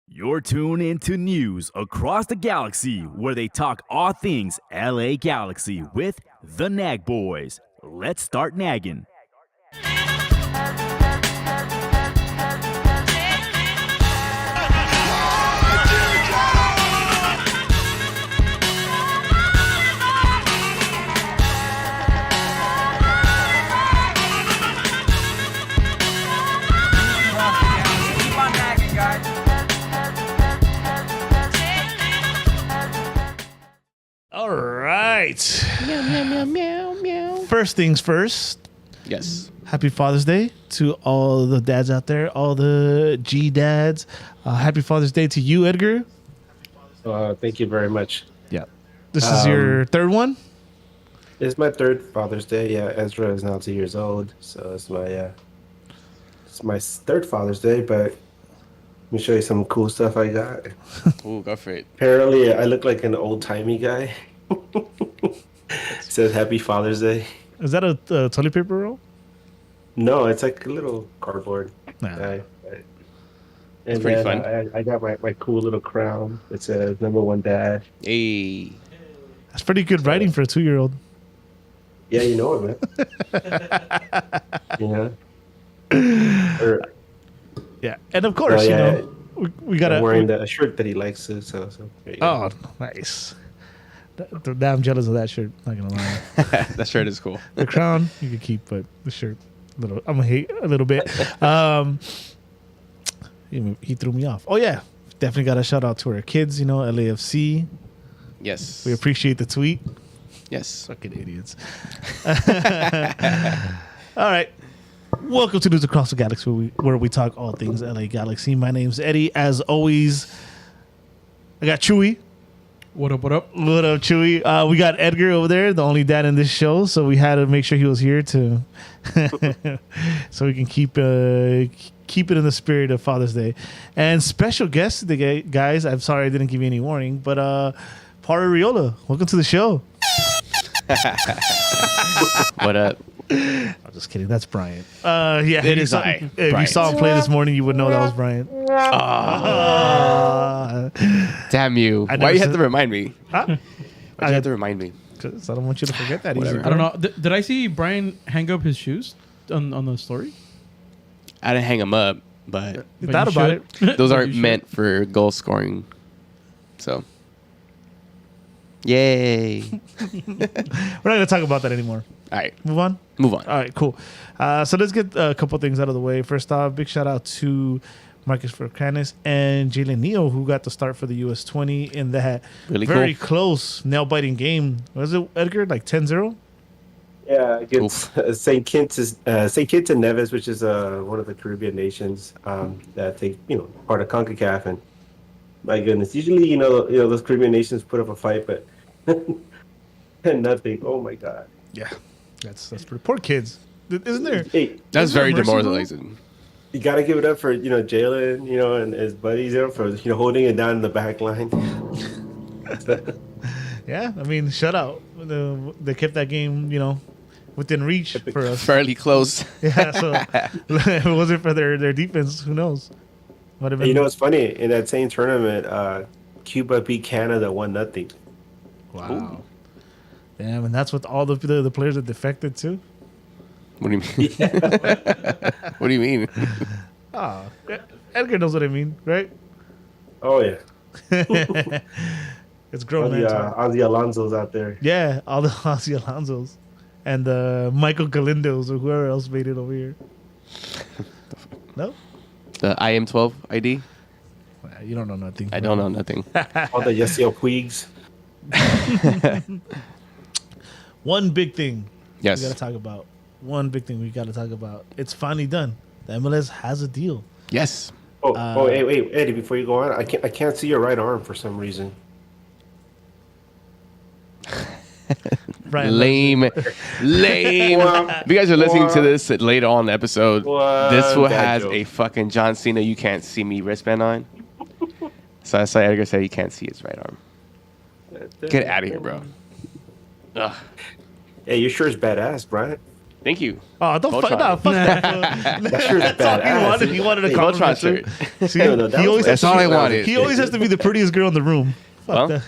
You're tuned into news across the galaxy where they talk all things LA Galaxy with the Nag Boys. Let's start nagging. All right. Meow, meow, meow, meow, meow. First things first. Yes. Happy Father's Day to all the dads out there, all the G dads. Happy Father's Day to you, Edgar. Thank you very much. Yeah. This is your third one? It's my third Father's Day. Yeah, Ezra is now 2 years old, so it's my third Father's Day. But let me show you some cool stuff I got. Ooh, go for it. Apparently, I look like an old-timey guy. It says Happy Father's Day. Is that a toilet paper roll? No, it's like a little cardboard guy. And pretty then fun. I got my cool little crown. It says #1 dad. Hey. That's pretty good writing for a 2-year-old. Yeah, you know it, man. Yeah. Yeah. And of course, Oh, yeah. you know, we got I'm wearing a shirt that he likes. So there you go. Oh, nice. I'm jealous of that shirt. Not gonna lie. That shirt is cool. The crown you can keep, but the shirt, I'm gonna hate a little bit. He threw me off. Oh yeah, definitely got a shout out to our kids. You know, LAFC. Yes. We appreciate the tweet. Yes. Fucking idiots. All right. Welcome to News Across the Galaxy, where we talk all things LA Galaxy. My name's Eddie. As always, I got Chewy. What up, what up? What up, Chewy? We got Edgar over there, the only dad in this show, so we had to make sure he was here to, so we can keep it in the spirit of Father's Day. And special guest today, guys. I'm sorry I didn't give you any warning, but Paro Riola, welcome to the show. What up? I'm just kidding. That's Brian. Yeah, It is I, If you Brian. saw him play this morning, you would know that was Brian. Damn you. I Why never you have said- to remind me? Huh? Why'd you have to remind me? 'Cause I don't want you to forget that. Whatever. Easy, I don't know. Did I see Brian hang up his shoes on the story? I didn't hang them up, but You But thought you about should. it. those But aren't you should. meant for goal scoring. So. Yay. We're not going to talk about that anymore. All right. Move on. Move on. All right, cool. So let's get a couple things out of the way. First off, big shout out to Marcus Furcanis and Jalen Neal, who got the start for the US 20 in that Really very cool. close, nail-biting game. Was it, Edgar, like 10-0? Yeah, against St. Kitts and Nevis, which is one of the Caribbean nations that take part of CONCACAF. And my goodness, usually those Caribbean nations put up a fight, but and nothing. Oh my God. Yeah. That's pretty. Poor kids. Isn't there? Hey, That's Is there very mercy rule? demoralizing. you got to give it up for Jalen, and his buddies, for holding it down in the back line. Yeah, I mean, shutout. They kept that game, within reach for us. Fairly close. Yeah, so if it wasn't for their defense, who knows? Would have been. It's funny, in that same tournament, Cuba beat Canada 1-0. Wow. Damn, and that's with all the players that defected too. What do you mean? What do you mean? Oh, Edgar knows what I mean, right? Oh yeah. It's All grown the man talk. Ozzy Alonso's out there. Yeah, all the Ozzy Alonsos and Michael Galindos or whoever else made it over here. No, The IM12 ID. you don't know nothing. I don't know nothing. All the Yasiel Puigs. One big thing we Yes. got to talk about. One big thing we got to talk about. It's finally done. The MLS has a deal. Yes. Wait, Eddie. Before you go on, I can't see your right arm for some reason. Right. Lame. Lame. If you guys are listening to this later on in the episode, this will Bad has joke. a fucking John Cena you can't see me wristband on. So that's why Edgar said he can't see his right arm. Get out of here, bro. Ugh. Hey, your shirt's badass, Brian. Thank you. Oh, don't fuck, Voltron. no, fuck that. That shirt's That's all he badass. wanted. He wanted a Voltron compliment. shirt. too. See, No, that he was always my has That's to all be- I wanted. He always has to be the prettiest girl in the room. Fuck Well.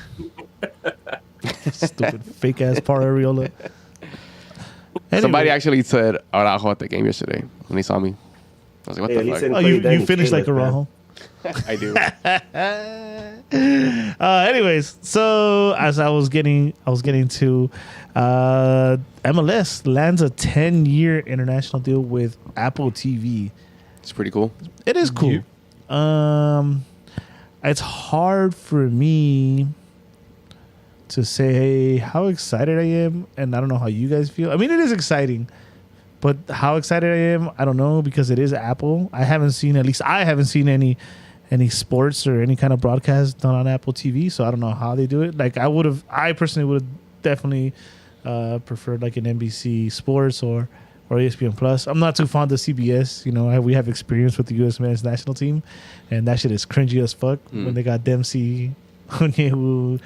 that. Stupid fake ass Par Areola. Somebody Anyway. actually said Araujo at the game yesterday when they saw me. I was like, what Yeah, the he fuck? said- Oh, you finished like a Rajo. I do. Anyways, so as I was getting to MLS lands a 10-year international deal with Apple TV. It's pretty cool. It is cool. It's hard for me to say how excited I am, and I don't know how you guys feel. I mean, it is exciting, but how excited I am, I don't know, because it is Apple. I haven't seen any sports or any kind of broadcast done on Apple TV, so I don't know how they do it. Like I personally would have definitely preferred like an NBC Sports or ESPN Plus. I'm not too fond of CBS. You know, we have experience with the U.S. men's national team, and that shit is cringy as fuck when they got Dempsey, Onyewu.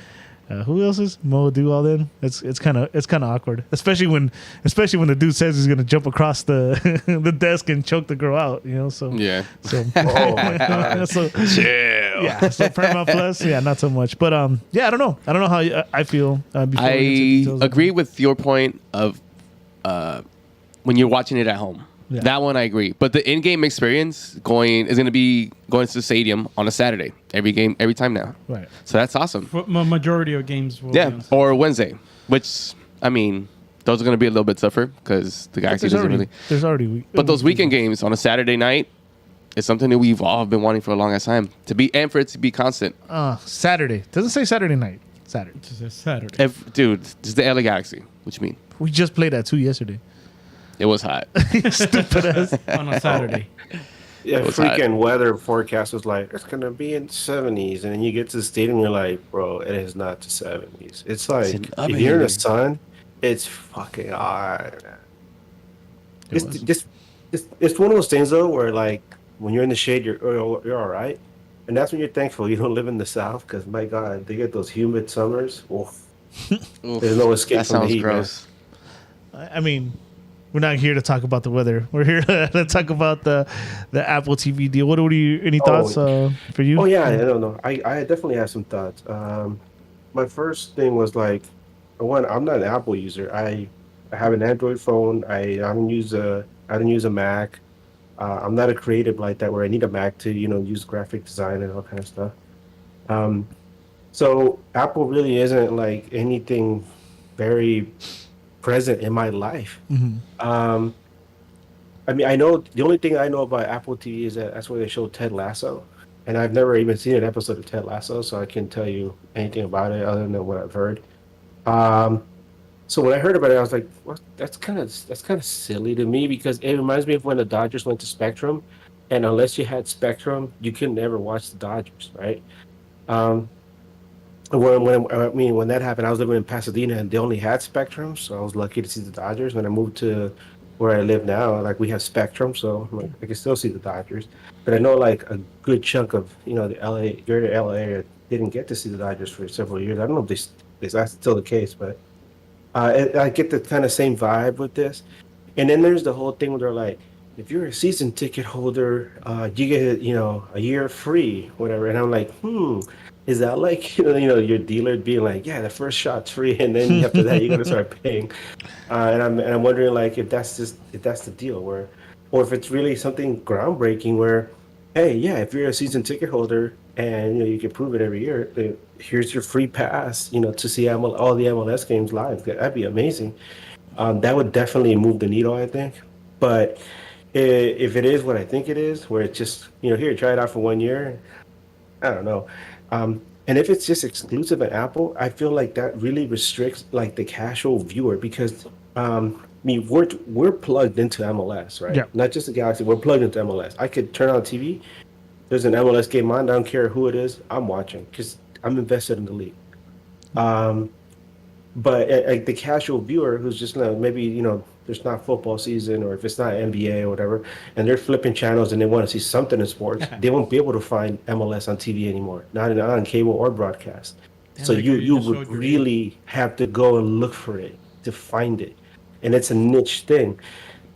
Who else is Mo do all then? It's kind of awkward, especially when the dude says he's gonna jump across the the desk and choke the girl out. You know, so Yeah. So, Oh my god. so Chill. yeah, so Paramount Plus, yeah, not so much. But yeah, I don't know how I feel. Before we get to I details. agree with your point of when you're watching it at home. Yeah. That one I agree. But the in-game experience is going to be going to the stadium on a Saturday every time now. Right. So that's awesome. Majority of games will Yeah, be on or Wednesday, which I mean, those are going to be a little bit tougher because the Galaxy doesn't really. There's already. But those weekend games on a Saturday night is something that we've all been wanting for a long ass time for it to be constant. Saturday doesn't say Saturday night. Saturday. It's a Saturday. Dude, this is the LA Galaxy. What you mean? We just played that too yesterday. It was hot. Stupid ass. On a Saturday. Yeah, What's that? freaking weather forecast was like it's gonna be in 70s, and then you get to the stadium, you're like, bro, it is not the 70s. It's like an if oven you're in here. the sun, it's fucking hot. It's one of those things though where like when you're in the shade, you're all right, and that's when you're thankful you don't live in the South because my God, they get those humid summers. Oof. There's no escape That from the sounds heat, man. gross. I mean, we're not here to talk about the weather. We're here to talk about the Apple TV deal. What are you? Any thoughts for you? Oh yeah, I don't know. I definitely have some thoughts. My first thing was like, one, I'm not an Apple user. I have an Android phone. I don't use a Mac. I'm not a creative like that where I need a Mac to use graphic design and all kind of stuff. So Apple really isn't like anything very present in my life. I mean, I know the only thing I know about Apple TV is that that's where they show Ted Lasso, and I've never even seen an episode of Ted Lasso, so I can't tell you anything about it other than what I've heard. So when I heard about it, I was like, well, that's kind of silly to me because it reminds me of when the Dodgers went to Spectrum, and unless you had Spectrum, you could never watch the Dodgers, right? When that happened, I was living in Pasadena and they only had Spectrum, so I was lucky to see the Dodgers. When I moved to where I live now, like we have Spectrum, so like, I can still see the Dodgers. But I know like a good chunk of the greater LA area didn't get to see the Dodgers for several years. I don't know if that's still the case, but I get the kind of same vibe with this. And then there's the whole thing where they're like, if you're a season ticket holder, you get a year free, whatever. And I'm like, is that like your dealer being like, yeah, the first shot's free, and then after that you're gonna start paying? And I'm wondering like if that's the deal, or if it's really something groundbreaking where, hey, yeah, if you're a season ticket holder, and you can prove it every year. Here's your free pass, to see all the MLS games live. That'd be amazing. That would definitely move the needle, I think. But if it is what I think it is, where it's just here, try it out for 1 year, I don't know. And if it's just exclusive at Apple, I feel like that really restricts like the casual viewer because we're plugged into MLS, right? Yeah. Not just the Galaxy, we're plugged into MLS. I could turn on TV. There's an MLS game on. I don't care who it is. I'm watching because I'm invested in the league. But the casual viewer who's just maybe there's not football season or if it's not NBA or whatever, and they're flipping channels and they want to see something in sports, they won't be able to find MLS on TV anymore, not on cable or broadcast. So like you you would showed your really have to go and look for it to find it, and it's a niche thing.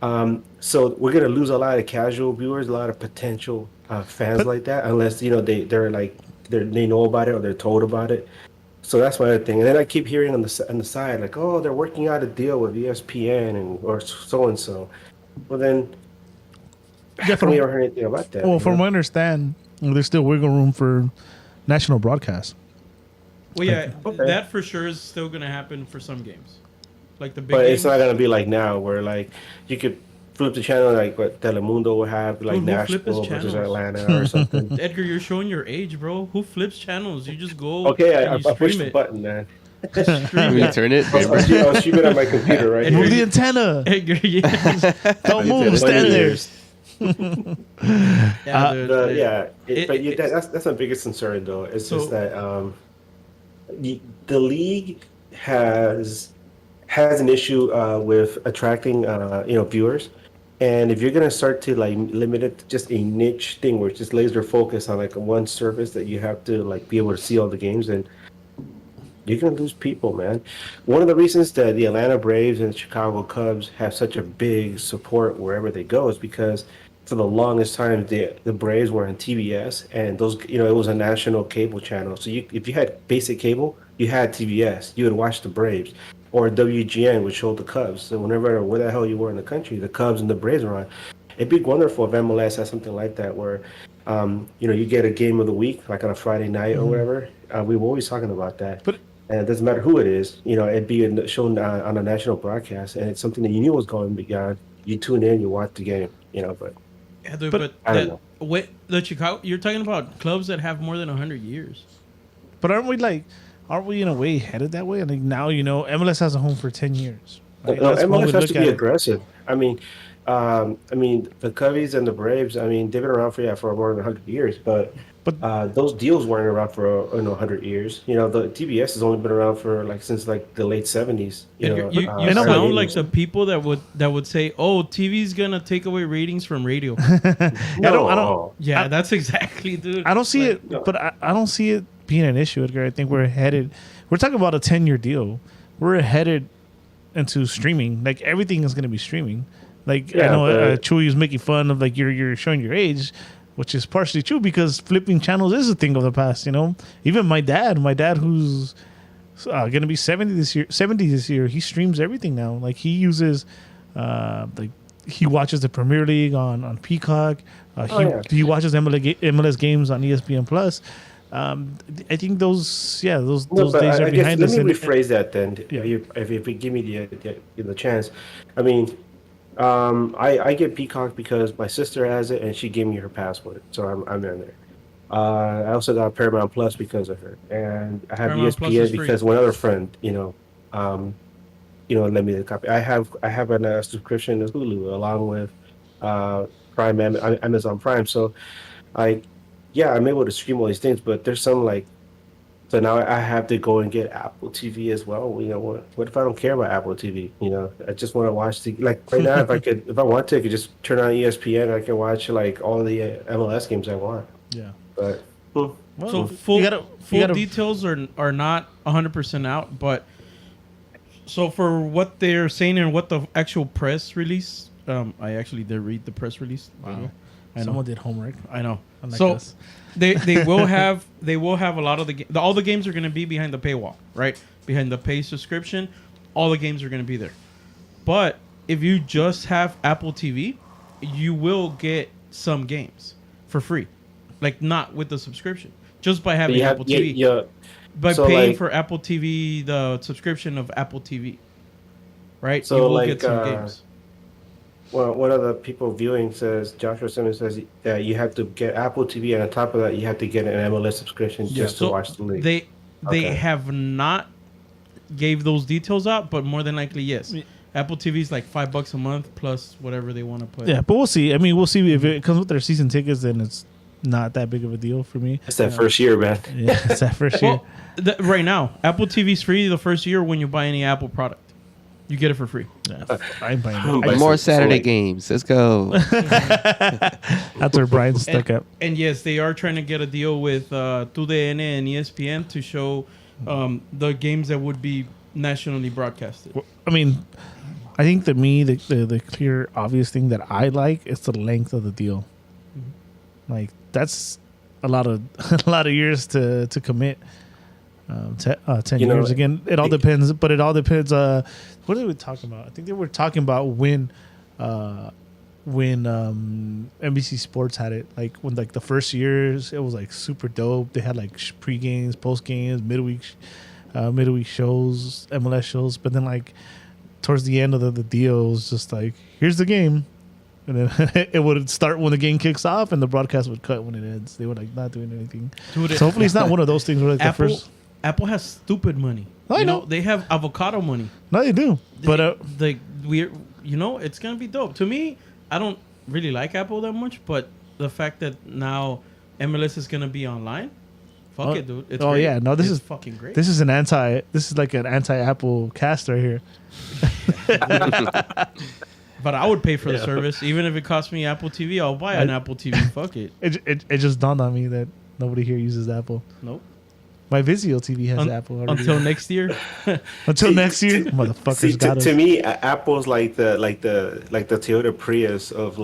So we're gonna lose a lot of casual viewers, a lot of potential fans like that, unless they know about it or they're told about it. So that's my other thing. And then I keep hearing on the side like, oh, they're working out a deal with ESPN or so and so. Well, then Yeah, we never heard anything about that. Well, from what I understand, there's still wiggle room for national broadcast. Well, yeah, Okay. that for sure is still gonna happen for some games, like the big. But games. it's not gonna be like now, where like you could flip the channel like what Telemundo will have, like Dude, who flip his Nashville versus channels? Atlanta or something. Edgar, you're showing your age, bro. Who flips channels? You just go. Okay, and I you pushed stream the it. button, man. Stream You it. turn it. I'll stream it on my computer right And Move here. the antenna. Edgar, yeah, Don't move. It's Stand there. years. yeah, dude, That's my biggest concern though. It's So- just that the league has an issue with attracting viewers, and if you're gonna start to like limit it to just a niche thing where it's just laser focus on like one service that you have to like be able to see all the games, then you're gonna lose people, man. One of the reasons that the Atlanta Braves and Chicago Cubs have such a big support wherever they go is because for the longest time the Braves were on TBS, and those it was a national cable channel. So if you had basic cable, you had TBS. You would watch the Braves, or WGN would show the Cubs. So where the hell you were in the country, the Cubs and the Braves were on. It'd be wonderful if MLS has something like that where you get a game of the week like on a Friday night or whatever. We were always talking about that. And it doesn't matter who it is, it'd be shown on a national broadcast, and it's something that you knew was going beyond. You tune in, you watch the game, but yeah, dude, but but I don't know. wait, the Chicago. You're talking about clubs that have more than 100 years. But aren't we in a way headed that way? I think now MLS has a home for 10 years. Right? No, That's one way MLS has look to at be it. aggressive. I mean, the Cubbies and the Braves. I mean, they've been around for more than 100 years, but those deals weren't around for 100 years. The TBS has only been around for since the late 70s. You I know, sound but- like the people that would say, "Oh, TV's gonna take away ratings from radio." I don't. Yeah, that's exactly, dude. I don't see Like, it, but I don't see it being an issue, Edgar. I think we're headed. We're talking about a 10-year deal. We're headed into streaming. Like everything is going to be streaming. Like I Yeah, know but- Chewy was making fun of you're showing your age, which is partially true because flipping channels is a thing of the past. Even my dad who's going to be 70 this year, he streams everything now. Like he uses he watches the Premier League on Peacock. He watches MLS games on ESPN Plus. I think those days are behind us. Let me and- rephrase that then. Yeah. If you give me the chance, I mean, I get Peacock because my sister has it and she gave me her password, so I'm in there. I also got Paramount Plus because of her, and I have Paramount Plus is ESPN free. because one other friend, let me the copy. I have a subscription to Hulu along with Prime, Amazon Prime. So I'm able to stream all these things, but there's some so now I have to go and get Apple TV as well. What if I don't care about Apple TV? I just want to watch right now. if I want to, I could just turn on ESPN. I can watch all the MLS games I want. yeah. But Well, So you full gotta- details are not 100% out, but so for what they're saying and what the actual press release, I actually did read the press release. Wow. I know. Someone did homework. I know. Unlike So us. they will have a lot of all the games are going to be behind the paywall, right? Behind the pay subscription, all the games are going to be there. But if you just have Apple TV, you will get some games for free, not with the subscription. just by having you have Apple TV. yeah. By So, paying like- for Apple TV, the subscription of Apple TV, right? So, you will like, get some games. Well, one of the people viewing says, Joshua Simmons says that you have to get Apple TV, and on top of that, you have to get an MLS subscription just to watch the league. They Okay. have not gave those details out, but more than likely, yes. Apple TV is like $5 a month plus whatever they want to put. Yeah, but we'll see. I mean, we'll see if it comes with their season tickets. Then it's not that big of a deal for me. It's that first year, man. Yeah, it's that first year. Well, right now, Apple TV's free the first year when you buy any Apple product. You get it for free. Yeah, I'm buying But it. More so, Saturday like- games. Let's go. That's where Brian's stuck up. And yes, they are trying to get a deal with TUDN and ESPN to show the games that would be nationally broadcasted. I mean, I think to me, the clear, obvious thing that I like is the length of the deal. Like that's a lot of years to commit. 10 You know, years again. It all depends, but it all depends. What are we talking about? I think they were talking about when NBC Sports had it. Like when like the first years, it was like super dope. They had like pre games, post games, midweek shows, MLS shows. But then like towards the end of the deal, it was just like, here's the game. And then it would start when the game kicks off, and the broadcast would cut when it ends. They were like not doing anything. Dude, So hopefully it's not one of those things where like the first. Apple has stupid money. I You know. They have avocado money. No, they do. But It's gonna be dope. To me, I don't really like Apple that much, but the fact that now MLS is gonna be online, fuck it, dude. It's great. yeah, no, this It's is fucking great. This is like an anti-Apple cast right here. But I would pay for the service, even if it costs me Apple TV. I'll buy an Apple TV. Fuck it. It just dawned on me that nobody here uses Apple. Nope. My Vizio TV has Apple already. Until next year. Until next year, motherfuckers See, got us. to me, Apple's like the Toyota Prius of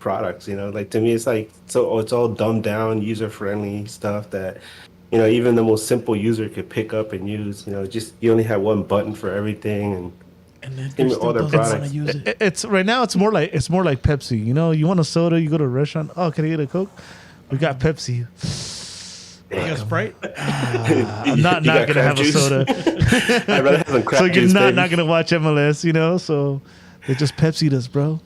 products. Like to me, it's like it's all dumbed down, user friendly stuff that even the most simple user could pick up and use. Just you only have one button for everything, And then Give me all their products. use it. It's right now. It's more like Pepsi. You want a soda? You go to a restaurant. Oh, can I get a Coke? We got Pepsi. You got Sprite? I'm not gonna have a soda. I'd rather have some crap So you're juice, not baby. gonna watch MLS. So they just Pepsi'd us, bro.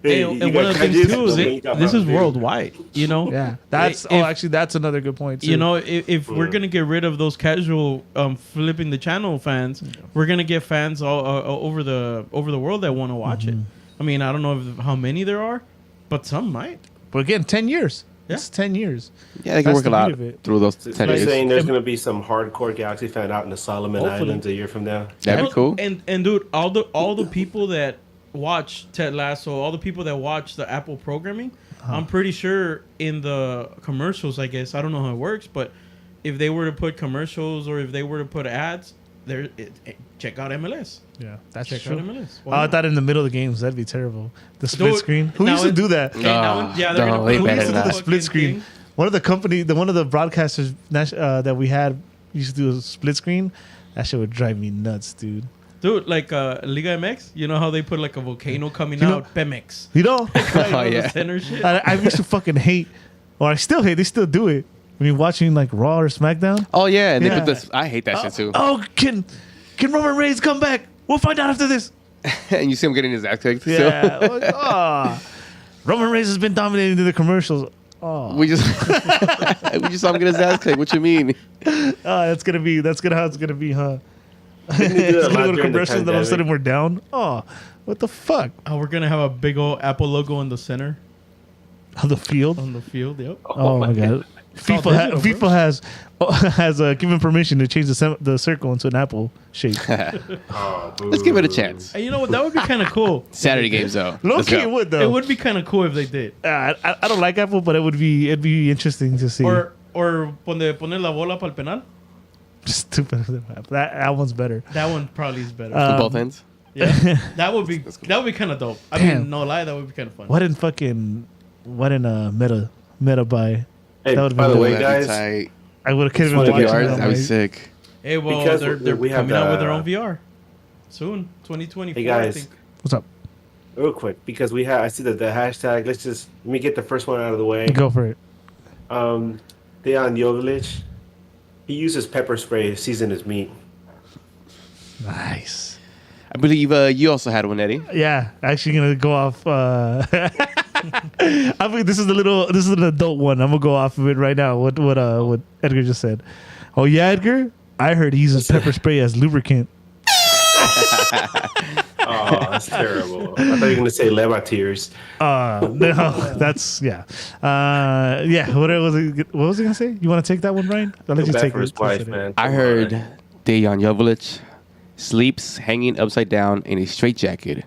Hey, You and got one of the crap things juice, too is you got this is Mountain Dew. worldwide. Yeah, that's If- actually that's another good point too. If we're gonna get rid of those casual flipping the channel fans, we're gonna get fans all over the world that want to watch it. I mean, I don't know how many there are, but some might. But again, 10 years. Yeah. It's 10 years. Yeah, they can That's work a the lot beauty of it. through those So 10 you're years. saying there's going to be some hardcore Galaxy fan out in the Solomon Hopefully. Islands a year from now? That'd be cool. And dude, all the people that watch Ted Lasso, all the people that watch the Apple programming, I'm pretty sure in the commercials, I guess, I don't know how it works, but if they were to put commercials or if they were to put ads, check out MLS. Yeah, that's Check true. out MLS. Oh, Why I not? thought in the middle of the games that'd be terrible. The split Dude, screen. Who now used to it- do that? Okay, now, yeah, they're no, gonna way put Who better used to than do the that. split screen? thing. One of the broadcasters that we had used to do a split screen. That shit would drive me nuts, dude. Dude, like Liga MX, you know how they put like a volcano coming You know- out? Pemex. You know, Right Oh, on the yeah. center shit. I used to fucking hate, or I still hate. They still do it when you're watching like Raw or SmackDown. Oh yeah, and Yeah. they put this. I hate that shit too. Oh, can Roman Reigns come back? We'll find out after this. And you see him getting his ass kicked. Yeah. Roman Reigns has been dominating the commercials. So we just saw him get his ass kicked. What you mean? That's how it's gonna be, huh? Didn't they do It's that a gonna lot go to during the commercials, then all of a sudden pandemic? we're down. Oh, what the fuck? Oh, we're gonna have a big old Apple logo in the center On the field? on the field. Yep. Oh, my god. digital, FIFA has given permission to change the circle into an apple shape. Let's give it a chance. And you know what? That would be kind of cool. Saturday games though. Low Let's key, go. it would though. It would be kind of cool if they did. I don't like Apple, but it'd be interesting to see. Or poner la bola para el penal. Stupid. That one's better. That one probably is better. On both ends. yeah, that would be kind of dope. I Damn. mean, no lie, that would be kind of fun. What in meta buy? Hey, That would've by been the way, dope. That'd be guys, tight. I would have been One of watching the it. ours, on That'd be my- sick. Hey, well, Because they're we have coming out with their the- own VR soon, 2024. Hey, guys. I think. What's up? real quick, because I see that the hashtag. Let me get the first one out of the way. Go for it. Dejan Jovic, he uses pepper spray to season his meat. Nice. I believe you also had one, Eddie. Yeah, actually gonna go off. I think this is an adult one. I'm gonna go off of it right now. What Edgar just said. Oh yeah, Edgar. I heard he uses pepper spray as lubricant. Oh, that's terrible. I thought you were gonna say Leva tears. No, that's yeah. Yeah. What was he gonna say? You want to take that one, Brian? I'll let you Bad take for his it. wife, man. I Come heard on. Dejan Jovic sleeps hanging upside down in a straitjacket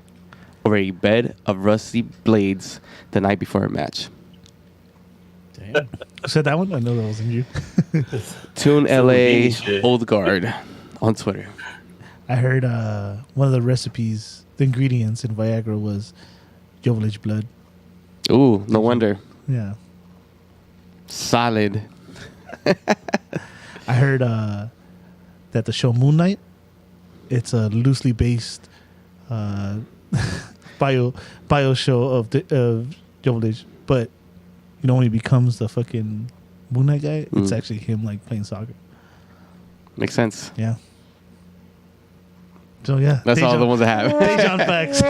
over a bed of rusty blades the night before a match. Damn. Who said that one? I know that wasn't you. Tune LA mean shit. Old Guard on Twitter. I heard one of the recipes, the ingredients in Viagra was Jovic blood. Ooh, no wonder. Yeah. Solid. I heard that the show Moon Knight, it's a loosely based bio show of Jovic, but you know when he becomes the fucking Moon Knight guy, it's actually him like playing soccer. Makes sense. Yeah. So yeah, That's all the ones I have. Dejan facts.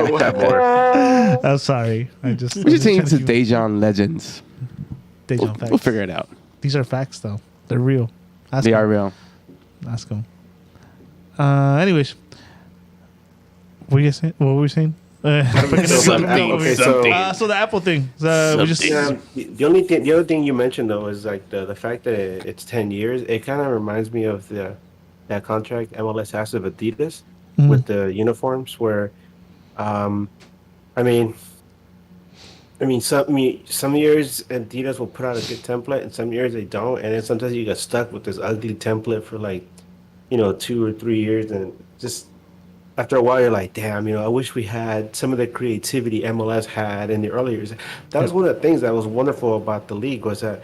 We'll have more. I'm sorry. We should change to Dejan Legends. Dejan facts. We'll figure it out. These are facts though. They're real. Ask They him. are real. Ask them. Anyways, what were you saying? What were we saying? Okay, So the Apple thing. We just the other thing you mentioned though is like the fact that it's 10 years. It kind of reminds me of that contract MLS has with Adidas with the uniforms, where, I mean, some years Adidas will put out a good template, and some years they don't, and then sometimes you get stuck with this ugly template for like, 2 or 3 years, and just after a while you're like, damn, I wish we had some of the creativity MLS had in the early years. That was one of the things that was wonderful about the league, was that,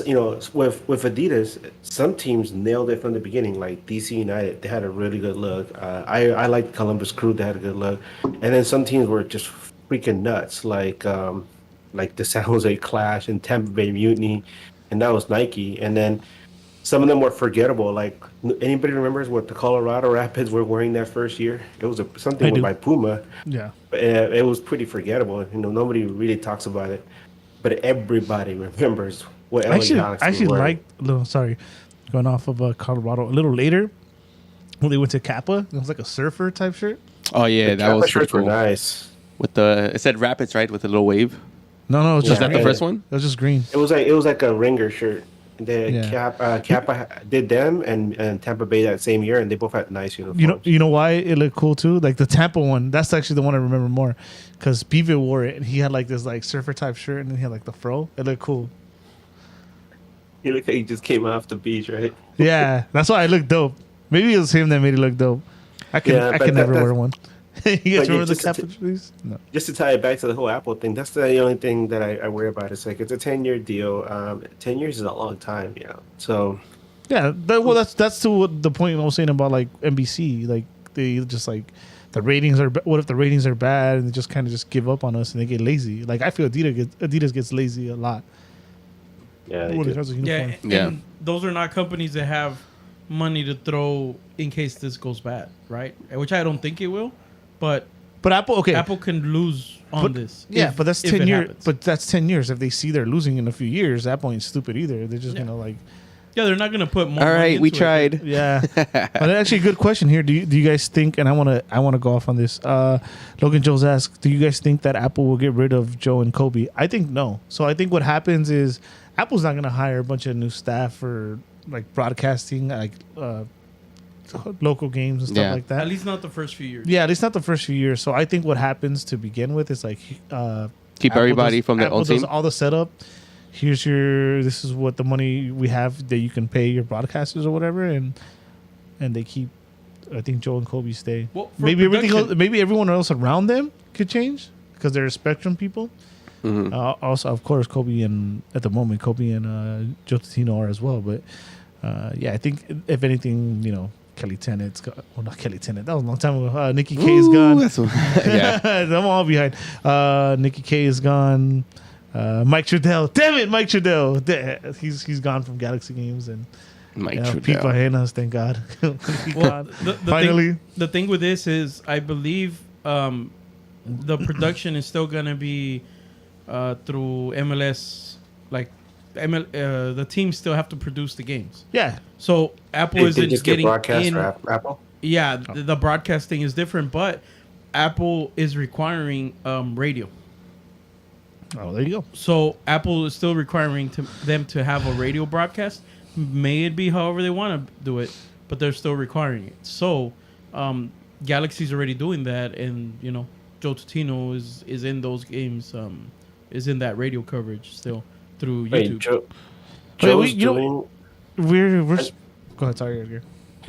with Adidas, some teams nailed it from the beginning. Like DC United, they had a really good look. I liked Columbus Crew; they had a good look. And then some teams were just freaking nuts, like the San Jose Clash and Tampa Bay Mutiny, and that was Nike. And then some of them were forgettable. Like, anybody remembers what the Colorado Rapids were wearing that first year? It was something do. by Puma. yeah. It was pretty forgettable. Nobody really talks about it, but everybody remembers what LA Galaxy I actually were. liked. Sorry, going off of Colorado a little later when they went to Kappa. It was like a surfer type shirt. Oh yeah, that Kappa was pretty shirts were cool. nice. With it said Rapids, right? With the little wave. No, it was Was just that the green. first one? It was just green. It was like a ringer shirt. Yeah. Kappa did them and Tampa Bay that same year, and they both had nice uniforms. You know why it looked cool too? Like the Tampa one. That's actually the one I remember more, because Beaver wore it and he had like this like surfer type shirt and then he had like the fro. It looked cool. He looked like he just came off the beach, right? Yeah, that's why it looked dope. Maybe it was him that made it look dope. I can Yeah, but never that's- wear one. You guys But remember the just Kappa to- shoes? No. Just to tie it back to the whole Apple thing, that's the only thing that I worry about. It's like, it's a 10-year deal. 10 years is a long time, So Yeah, that's to what the point I was saying about like NBC. Like they just like the ratings are. What if the ratings are bad and they just kind of just give up on us and they get lazy? Like I feel Adidas gets lazy a lot. yeah, they When it do. comes to Yeah, uniform. Yeah. and those are not companies that have money to throw in case this goes bad, right? Which I don't think it will, but But Apple Apple can lose on But- this. Yeah, if- but that's if 10 it years. happens. But that's 10 years. If they see they're losing in a few years, Apple ain't stupid either. They're just Yeah. gonna like. yeah, they're not gonna put more. All money right, we into it. tried. Yeah, but actually, a good question here. Do you guys think? And I want to go off on this. Logan Jones asked, "Do you guys think that Apple will get rid of Joe and Kobe?" I think no. So I think what happens is Apple's not gonna hire a bunch of new staff for like broadcasting, like local games and stuff Yeah. like that. At least not the first few years. Yeah, at least not the first few years. So I think what happens to begin with is like Keep Apple everybody does- from their Apple own does team. all the setup. This is what the money we have that you can pay your broadcasters or whatever, and they keep. I think Joe and Kobe stay. Well, for Maybe everything production- else, maybe everyone else around them could change because they're Spectrum people. Mhm. Also, of course, Kobe and Kobe and Joe Totino are as well. But yeah, I think if anything, Kelly Tennett's got. Well, not Kelly Tennant. That was a long time ago. Nikki K is Ooh, gone. that's yeah. I'm all behind. Nikki K is gone. Mike Trudell. Damn it, Mike Trudell. He's gone from Galaxy Games and Mike Pete Trudell. Vajenas, thank God. He Well, gone. the Finally. the thing with this is, I believe the production is still gonna be through MLS. Like the teams still have to produce the games. Yeah. So Apple They isn't just get getting broadcast in. for Apple. Yeah, the broadcasting is different, but Apple is requiring radio. Oh, there you go. So Apple is still requiring them to have a radio broadcast. May it be however they want to do it, but they're still requiring it. So Galaxy's already doing that, and Joe Tutino is in those games. Is in that radio coverage still through YouTube. Wait, Joe's Wait, doing. We're go ahead, sorry, Edgar.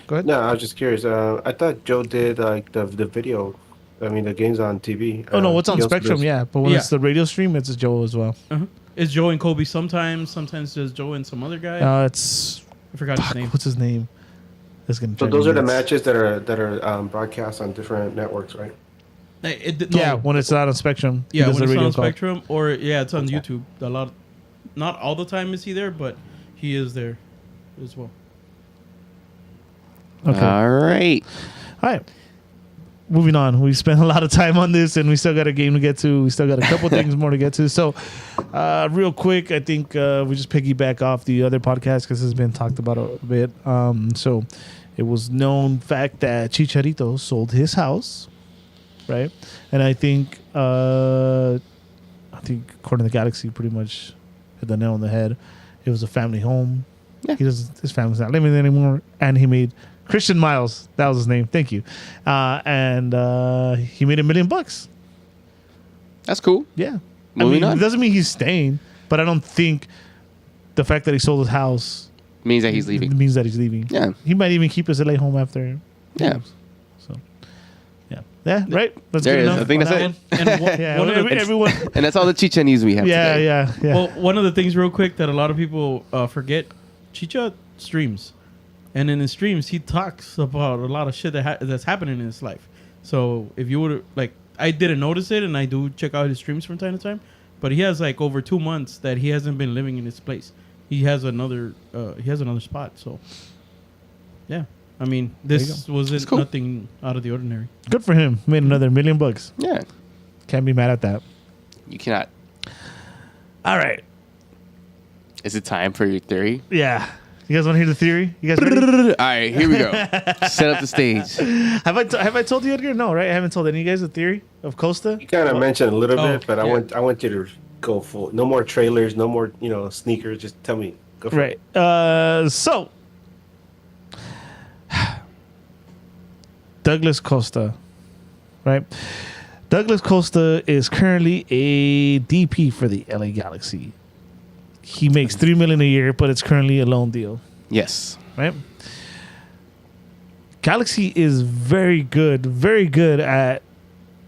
Go ahead. No, I was just curious. I thought Joe did like the video. I mean, the games on TV. Oh no, what's on he also Spectrum? does- Yeah, but when Yeah. it's the radio stream, it's Joe as well. Uh-huh. It's Joe and Kobe sometimes. Sometimes there's Joe and some other guy. It's I forgot his name. what's his name? That's gonna. So drive those me are the nuts. matches that are broadcast on different networks, right? Yeah, when it's not on Spectrum. he Yeah, does when the it's radio on call. Spectrum, or it's on YouTube. Not all the time is he there, but he is there as well. Okay. All right. All right. Moving on. We spent a lot of time on this, and we still got a game to get to. We still got a couple things more to get to. So, real quick, I think we just piggyback off the other podcast because it's been talked about a bit. So, it was known fact that Chicharito sold his house, right? And I think according to Galaxy, pretty much hit the nail on the head. It was a family home. Yeah. His family's not living there anymore, and he made Christian Miles. That was his name. Thank you. And he made $1 million. That's cool. Yeah. Moving on. It doesn't mean he's staying, but I don't think the fact that he sold his house Means that he's leaving. means that he's leaving. Yeah. He might even keep his LA home after. Yeah. So, yeah. Yeah, right? That's There good it is. enough I think on that's that it. one. And Yeah, one of the, everyone. And that's all the Chicha news we have Yeah, today. yeah. well, one of the things real quick that a lot of people forget, Chicha streams. And in his streams, he talks about a lot of shit that's happening in his life. So if you would I didn't notice it, and I do check out his streams from time to time, but he has like over 2 months that he hasn't been living in his place. He has another spot. So yeah, I mean, this wasn't cool. nothing out of the ordinary. Good for him. Made another $1 million. Yeah. Can't be mad at that. You cannot. All right. Is it time for your theory? Yeah. You guys want to hear the theory? You guys ready? All right, here we go. Set up the stage. have I told you, Edgar? No, right? I haven't told any of you guys the theory of Costa. You kind of mentioned a little Oh, bit, but yeah. I want you to go full. No more trailers. No more sneakers. Just tell me. Go for Right. it. So Douglas Costa, right? Douglas Costa is currently a DP for the LA Galaxy. He makes $3 million a year, but it's currently a loan deal, Yes. right? Galaxy is very good at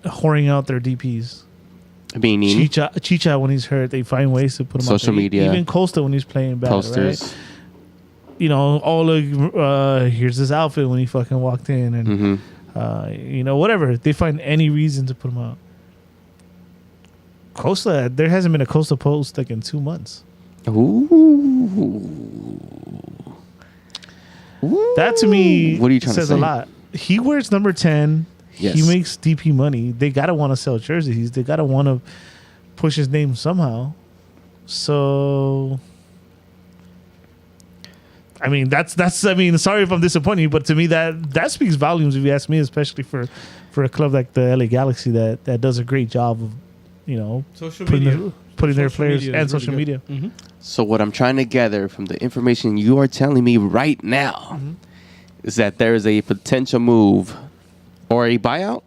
whoring out their DPs. Meaning Chicha, when he's hurt, they find ways to put him Social out there. media. Even Costa when he's playing bad, posters. right? All of here's his outfit when he fucking walked in, and whatever. They find any reason to put him out. Costa, there hasn't been a Costa post like in 2 months. Ooh. That to me What are you trying to says say? a lot. He wears number 10. Yes. He makes DP money. They gotta want to sell jerseys. They gotta want to push his name somehow. So, I mean, that's. I mean, sorry if I'm disappointing you, but to me that speaks volumes if you ask me, especially for a club like the LA Galaxy that does a great job of, Social putting media. putting their Social players media and is really social good. media. Mm-hmm. So what I'm trying to gather from the information you are telling me right now is that there is a potential move or a buyout.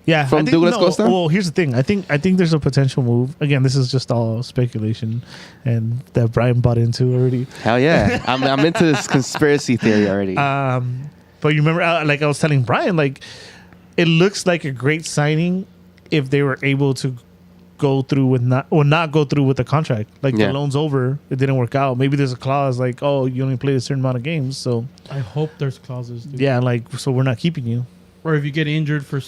Yeah, From I think, Douglas Costa? Well, here's the thing. I think there's a potential move. Again, this is just all speculation, and that Brian bought into already. Hell yeah, I'm into this conspiracy theory already. But you remember, like I was telling Brian, like it looks like a great signing if they were able to go through with not go through with the contract. Like Yeah. the loan's over, it didn't work out. Maybe there's a clause like, oh, you only played a certain amount of games, so I hope there's clauses. Dude. yeah, like so we're not keeping you. Or if you get injured for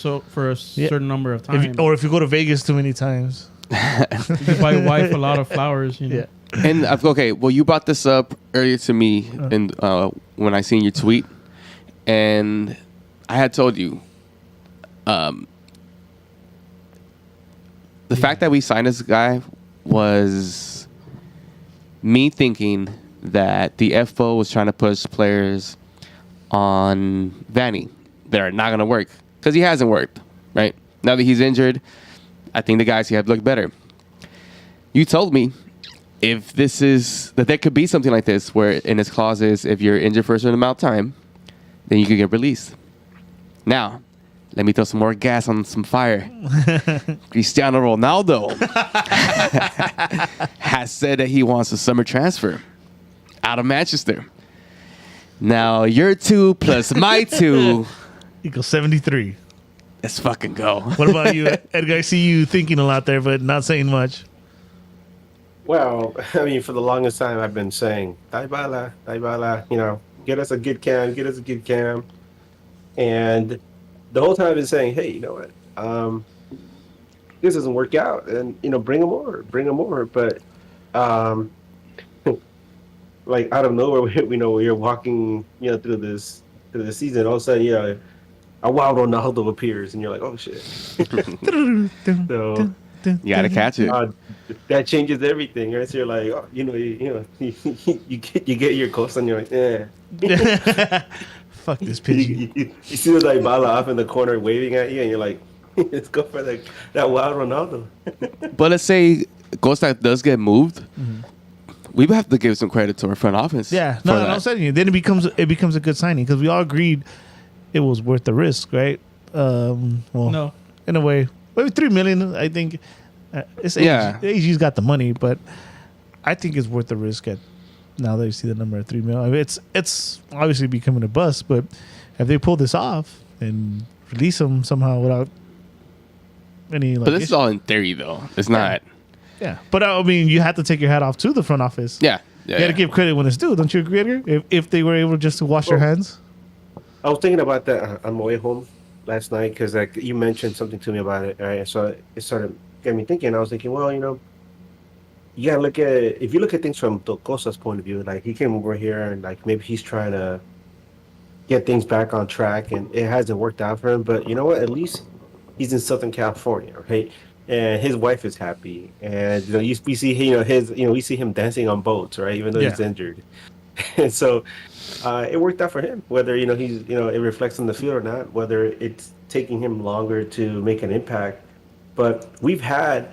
a certain number of If times. you, or if you go to Vegas too many times. You buy your wife a lot of flowers, you know. Yeah. And okay, well, you brought this up earlier to me, and when I seen your tweet, and I had told you, the fact that we signed this guy was me thinking that the FO was trying to push players on Vanny. They're not gonna work because he hasn't worked. Right now that he's injured, I think the guys have looked better. You told me. If this is that there could be something like this where in his clauses, if you're injured for a certain amount of time, then you could get released. Now, let me throw some more gas on some fire. Cristiano Ronaldo has said that he wants a summer transfer out of Manchester. Now, your 2 plus my 2. Equals 73. Let's fucking go. What about you, Edgar? I see you thinking a lot there, but not saying much. Well, I mean, for the longest time, I've been saying, Dybala, you know, get us a good cam. And the whole time I've been saying, hey, you know what? This doesn't work out. And, you know, bring him over. But, like, out of nowhere, we're walking, you know, through the season. All of a sudden, you know, a wild Ronaldo appears, and you're like, oh, shit. So... You gotta catch it. That changes everything, right? So you're like, oh, you get your coast and you're like, Fuck this Pidgey. you see the Dybala off in the corner waving at you, and you're like, let's go for that wild Ronaldo. But let's say Costa does get moved. We would have to give some credit to our front office. Yeah, for no, that. I'm saying you. Then it becomes a good signing because we all agreed it was worth the risk, right? Well, No. in a way, maybe $3 million. I think it's Yeah. AG's got the money, but I think it's worth the risk. At now that you see the number of $3 million, I mean, it's obviously becoming a bust. But if they pull this off and release him somehow without any, like, But this is all in theory, though. It's not. yeah. But I mean, you have to take your hat off to the front office. Yeah. You got to give credit when it's due. Don't you agree, Edgar? If they were able just to wash their hands. I was thinking about that on my way home last night because, like, you mentioned something to me about it, right? So it sort of got me thinking. I was thinking, well, you know, you gotta look at it. If you look at things from Costa's point of view, like, he came over here and, like, maybe he's trying to get things back on track, and it hasn't worked out for him. But you know what? At least he's in Southern California, right? And his wife is happy, and you know, we see we see him dancing on boats, right? Even though he's injured, and so it worked out for him. Whether it reflects on the field or not, whether it's taking him longer to make an impact. But we've had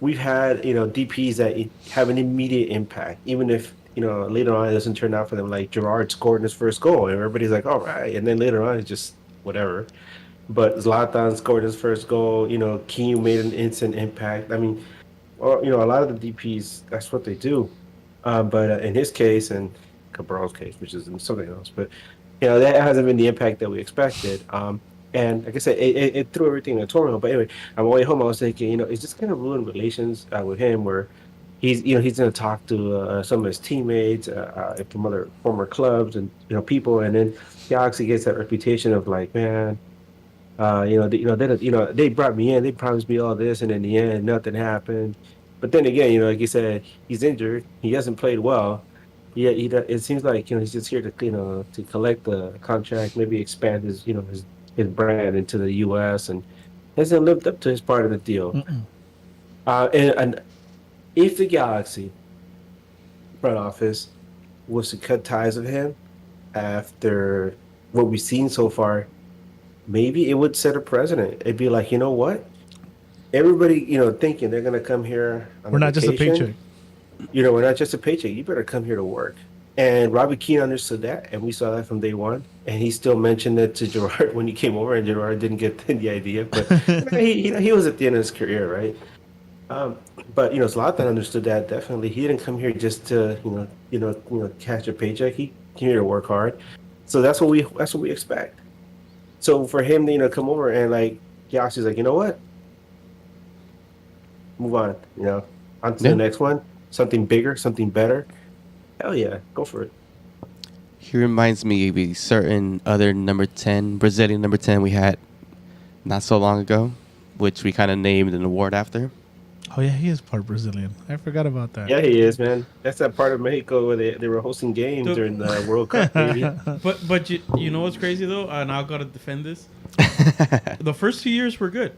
DPs that have an immediate impact, even if later on it doesn't turn out for them. Like Gerrard scored in his first goal, and everybody's like, all right, and then later on it's just whatever. But Zlatan scored his first goal. Keane made an instant impact. I mean, a lot of the DPs, that's what they do. But in his case and Cabral's case, which is something else, but that hasn't been the impact that we expected. And like I said, it threw everything in a turmoil. But anyway, on my way home, I was thinking, it's just going to ruin relations with him, where he's going to talk to some of his teammates from other former clubs and people, and then Galaxy gets that reputation of like, man, they brought me in, they promised me all this, and in the end, nothing happened. But then again, like you said, he's injured, he hasn't played well. Yeah, it seems like he's just here to to collect the contract, maybe expand his his brand into the U.S. and hasn't lived up to his part of the deal. And if the Galaxy front office was to cut ties with him after what we've seen so far, maybe it would set a precedent. It'd be like, you know what? Everybody, thinking they're going to come here on We're not just a paycheck. We're not just a paycheck. You better come here to work. And Robbie Keane understood that, and we saw that from day one. And he still mentioned it to Gerrard when he came over, and Gerrard didn't get the idea. But he was at the end of his career, right? But Zlatan understood that definitely. He didn't come here just to catch a paycheck. He came here to work hard. So that's what we expect. So for him to come over and like Galaxy's like, you know what? Move on. On to the next one. Something bigger, something better. Hell yeah, go for it. He reminds me of a certain other number 10, Brazilian number 10 we had not so long ago, which we kind of named an award after. Oh yeah, he is part Brazilian. I forgot about that. Yeah, he is, man. That's that part of Mexico where they were hosting games Dude. during the World Cup, baby. But you know what's crazy though, and I gotta defend this. The first 2 years were good.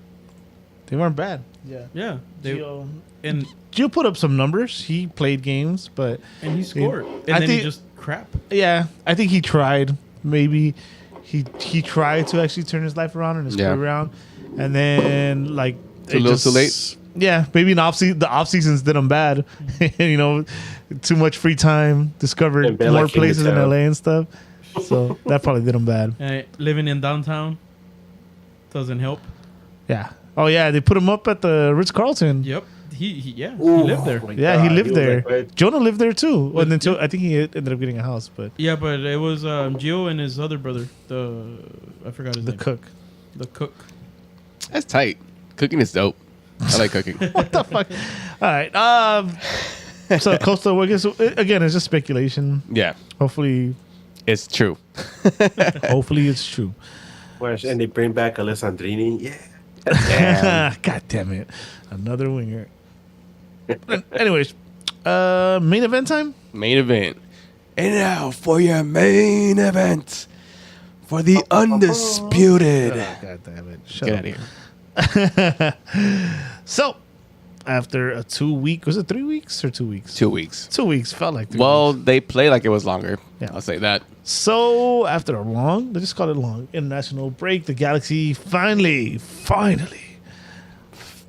They weren't bad. Yeah. Yeah, they Gio, and Gio put up some numbers. He played games, but he scored, and I then think- he just crap. yeah, I think he tried. Maybe he tried to actually turn his life around and his career around, and then like Too little, too late. Yeah, maybe the off seasons did him bad. You know, too much free time, discovered And Bella more came to places in town. LA and stuff. So that probably did him bad. Living in downtown doesn't help. Yeah. Oh yeah, they put him up at the Ritz Carlton. He he Ooh, lived there. my Yeah, he God, lived was there. like, right. Jonah lived there too. But- And until I think he ended up getting a house, but Yeah, but it was Gio and his other brother, I forgot his the name. cook. The cook. That's tight. Cooking is dope. I like cooking. What the fuck? All right. So Costa Rica, again, it's just speculation. Yeah, Hopefully it's true. it's true. And they bring back Alessandrini. Yeah. Damn. God damn it. Another winger. Anyways, main event time? Main event. And now for your main event. For the undisputed. God damn it. Shut Get up. out of here. So, after a 2 week, was it 3 weeks or 2 weeks? 2 weeks. 2 weeks, felt like 3 Well, weeks. they play like it was longer. Yeah. I'll say that. So, after a long, let's just call it long, international break, the Galaxy finally,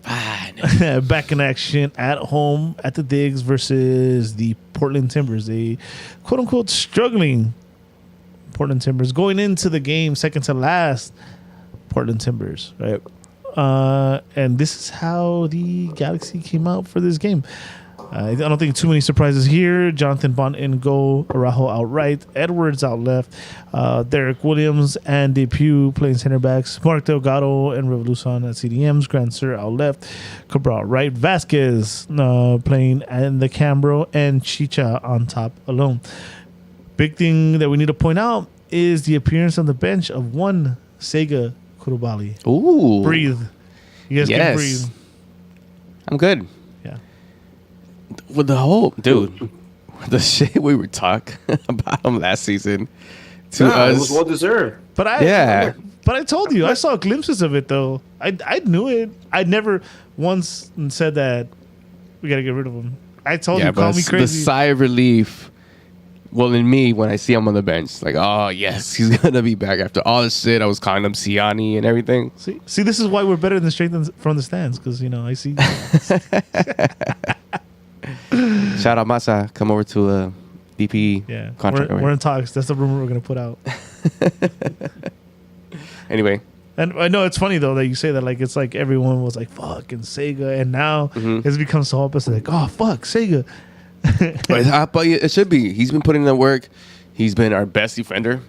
back in action at home at the Digs versus the Portland Timbers, a quote unquote struggling Portland Timbers going into the game second to last Portland Timbers, right? And this is how the Galaxy came out for this game. I don't think too many surprises here. Jonathan Bond in goal, Araujo out right, Edwards out left, Derek Williams and Depew playing center backs, Mark Delgado and Revolucion at CDMs, Grand Sir out left, Cabral right, Vasquez playing in the Cambro, and Chicha on top alone. Big thing that we need to point out is the appearance on the bench of one Sega Kurubali. Ooh. Breathe. You guys can Yes. breathe. I'm good. Yeah. With the whole dude, the shit we were talking about him last season to Nah, it us. was well deserved. But I told you, I saw glimpses of it though. I knew it. I never once said that we gotta get rid of him. I told you, call me the crazy. sigh of relief. Well, in me, when I see him on the bench, like, oh yes, he's gonna be back after all this shit. I was calling him Siani and everything. See, this is why we're better than straight from the stands because I see. Shout out Masa, come over to a DP Yeah, contract. we're in talks. That's the rumor we're gonna put out. Anyway, And I know it's funny though that you say that. Like it's like everyone was like fucking Sega, and now it's become so opposite. Like oh fuck Sega. but it should be. He's been putting in the work. He's been our best defender.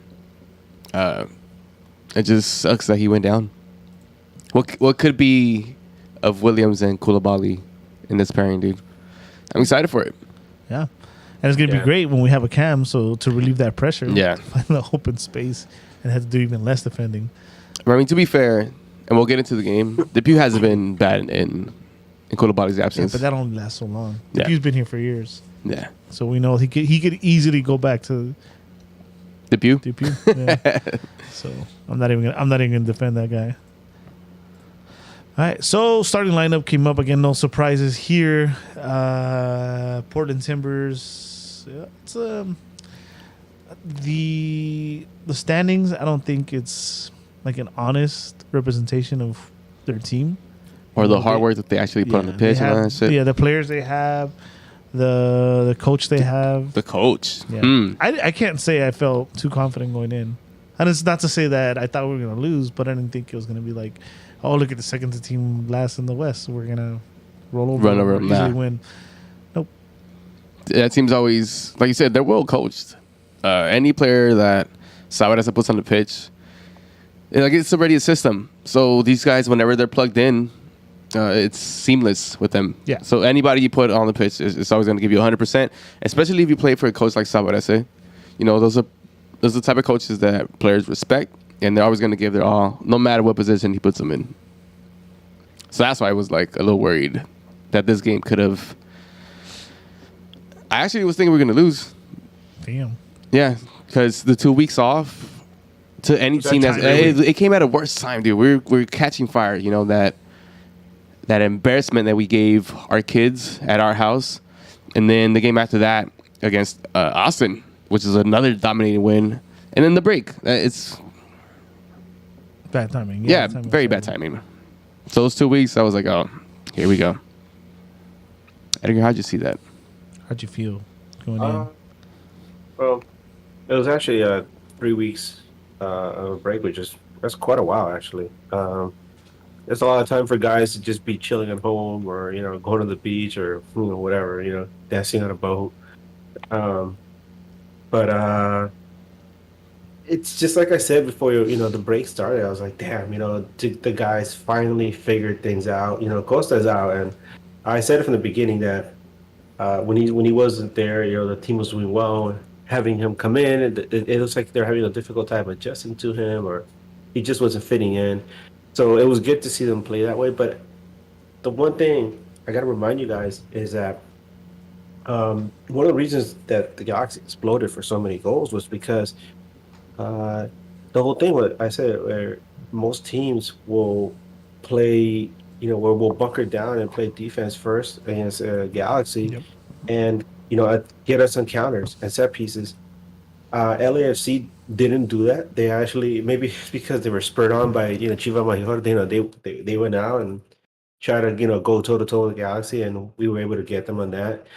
It just sucks that he went down. What could be of Williams and Koulibaly in this pairing, dude? I'm excited for it. Yeah. And it's gonna be Yeah. great when we have a cam, so to relieve that pressure. Yeah. Find the open space and have to do even less defending. But, I mean, to be fair, and we'll get into the game. Depew hasn't been bad in Koulibaly's Yeah, absence. but that only lasts so long. Yeah. Depew's been here for years. Yeah, So we know he could easily go back to Depew. Depew. Yeah. So I'm not even gonna defend that guy. All right, so starting lineup came up again. No surprises here. Portland Timbers. Yeah, it's the standings. I don't think it's like an honest representation of their team. Or the hard work that they actually put on the they pitch and all have- that shit. Yeah, the players they have, the coach they have. The coach. Yeah. Hmm. I can't say I felt too confident going in. And it's not to say that I thought we were going to lose, but I didn't think it was going to be like, oh, look at the second team last in the West. So we're going to roll over. Run over or them, easily nah. win. Nope. That team's always, like you said, they're well coached. Any player that Sabarasa puts on the pitch, it's already a system. So these guys, whenever they're plugged in, it's seamless with them. Yeah. So anybody you put on the pitch is always going to give you 100%, especially if you play for a coach like Sabarasa. Those are the type of coaches that players respect, and they're always going to give their all, no matter what position he puts them in. So that's why I was like a little worried that this game could have. I actually was thinking we were gonna lose. Damn. Yeah, because the 2 weeks off to any That team time, it came at a worse time, dude. We're catching fire. You know that embarrassment that we gave our kids at our house, and then the game after that against Austin, which is another dominating win, and then the break. It's Bad timing. yeah, timing, very bad timing. So those 2 weeks, I was like, oh, here we go. Edgar, how'd you see that? How'd you feel going in? Well, it was actually 3 weeks of a break, that's quite a while actually. There's a lot of time for guys to just be chilling at home, or going to the beach, or whatever, dancing on a boat. But it's just like I said before, the break started. I was like, damn, the guys finally figured things out. Costa's out, and I said it from the beginning that when he wasn't there, the team was doing well. Having him come in, it looks like they're having a difficult time adjusting to him, or he just wasn't fitting in. So it was good to see them play that way. But the one thing I got to remind you guys is that one of the reasons that the Galaxy exploded for so many goals was because the whole thing, what I said, where most teams will play, where we'll bunker down and play defense first against Galaxy, Yep. and get us on counters and set pieces. LAFC didn't do that. They actually, maybe because they were spurred on by Chiva Mayor, they went out and tried to go toe to toe with Galaxy, and we were able to get them on that.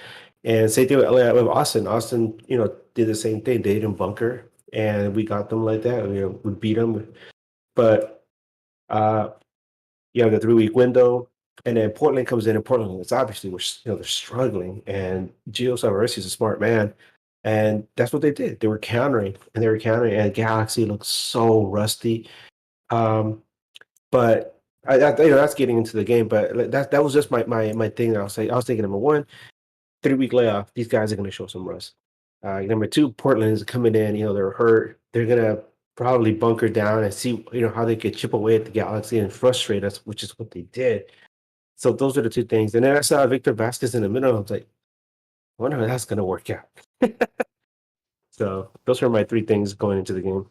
And same thing with Austin. Austin, did the same thing. They didn't bunker, and we got them like that. We beat them. But the 3 week window, and then Portland comes in, and Portland, it's obviously they're struggling, and Gio Savarese is a smart man, and that's what they did. They were countering, and Galaxy looked so rusty. But that's getting into the game. But that was just my thing. That I was thinking, number one, 3 week layoff, these guys are going to show some rust. Number two, Portland is coming in. They're hurt. They're gonna probably bunker down and see how they could chip away at the Galaxy and frustrate us, which is what they did. So those are the two things. And then I saw Victor Vasquez in the middle. I was like, I wonder how that's going to work out. So those are my three things going into the game.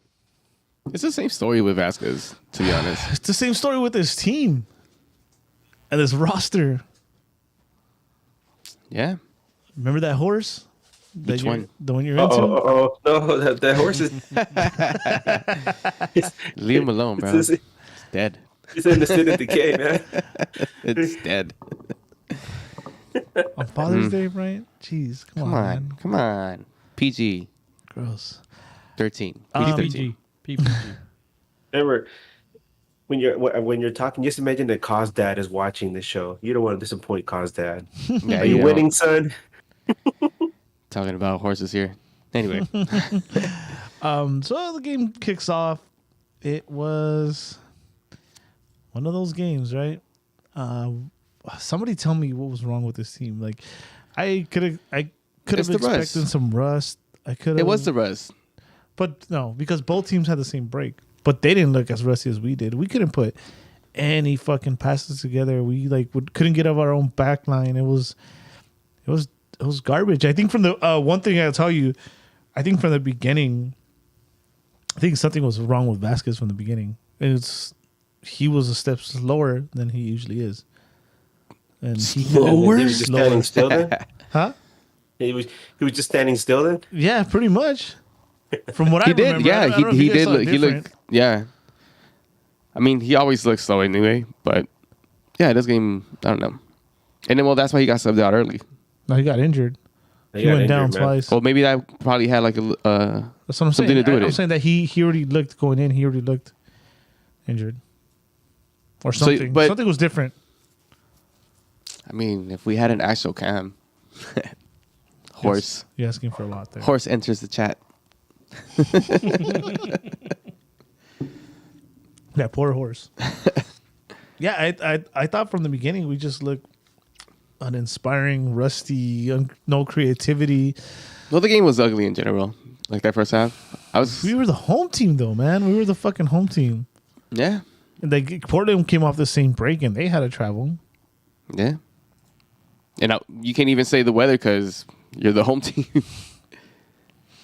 It's the same story with Vasquez, to be honest. It's the same story with this team and this roster. Yeah. Remember that horse? Which one? The one you're into? No, that horse is. Leave him alone, bro. It's dead. It's in the state of decay, man. It's dead. On Father's Day, Brian? Jeez, come on, man. Come on. PG. Gross. 13. PG 13. PPG. Remember, when you're talking, just imagine that Cos Dad is watching this show. You don't want to disappoint Cos Dad. Yeah, Are you winning, son? Talking about horses here. Anyway. So the game kicks off. It was one of those games, right? Somebody tell me what was wrong with this team. Like, I could have It's the expected rust. some rust. It was the rust. But no, because both teams had the same break. But they didn't look as rusty as we did. We couldn't put any fucking passes together. We couldn't get off our own back line. It was garbage. I think from the one thing I'll tell you, I think from the beginning, I think something was wrong with Vasquez from the beginning. He was a step slower than he usually is. And He was just standing still then? Huh? He was just standing still then? Yeah, pretty much. From what He I did. remember, Yeah, I don't know if he you guys did. saw it He looked. different. Yeah. I mean, he always looks slow anyway. But yeah, this game, I don't know. And then, well, that's why he got subbed out early. No, he got injured. He got went down injured, man. twice. Well, maybe that probably had like That's what I'm something saying. to do with I'm it. saying that he already looked going in. He already looked injured, or So, something. but- Something was different. I mean, if we had an actual cam, horse You're asking for a lot there. horse enters the chat. That poor horse. Yeah, I thought from the beginning we just looked uninspiring, rusty, no creativity. Well, the game was ugly in general. Like that first half, We were the home team though, man. We were the fucking home team. yeah. And Portland came off the same break and they had to travel. Yeah. And you can't even say the weather because you're the home team.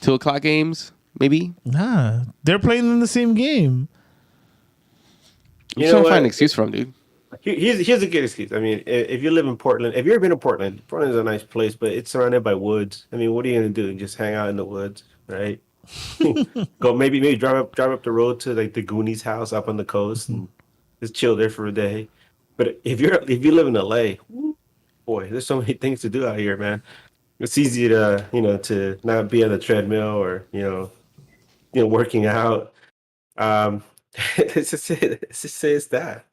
2 o'clock games, maybe. Nah, they're playing in the same game. I'm You trying know to find an what? excuse for him, dude. Here's a good excuse. I mean, if you live in Portland, if you've ever been to Portland, Portland is a nice place, but it's surrounded by woods. I mean, what are you gonna do? Just hang out in the woods, right? Go maybe drive up the road to like the Goonies house up on the coast and just chill there for a day. But if you live in LA, boy, there's so many things to do out here, man. It's easy to to not be on the treadmill or working out. Um, let's just say it's that.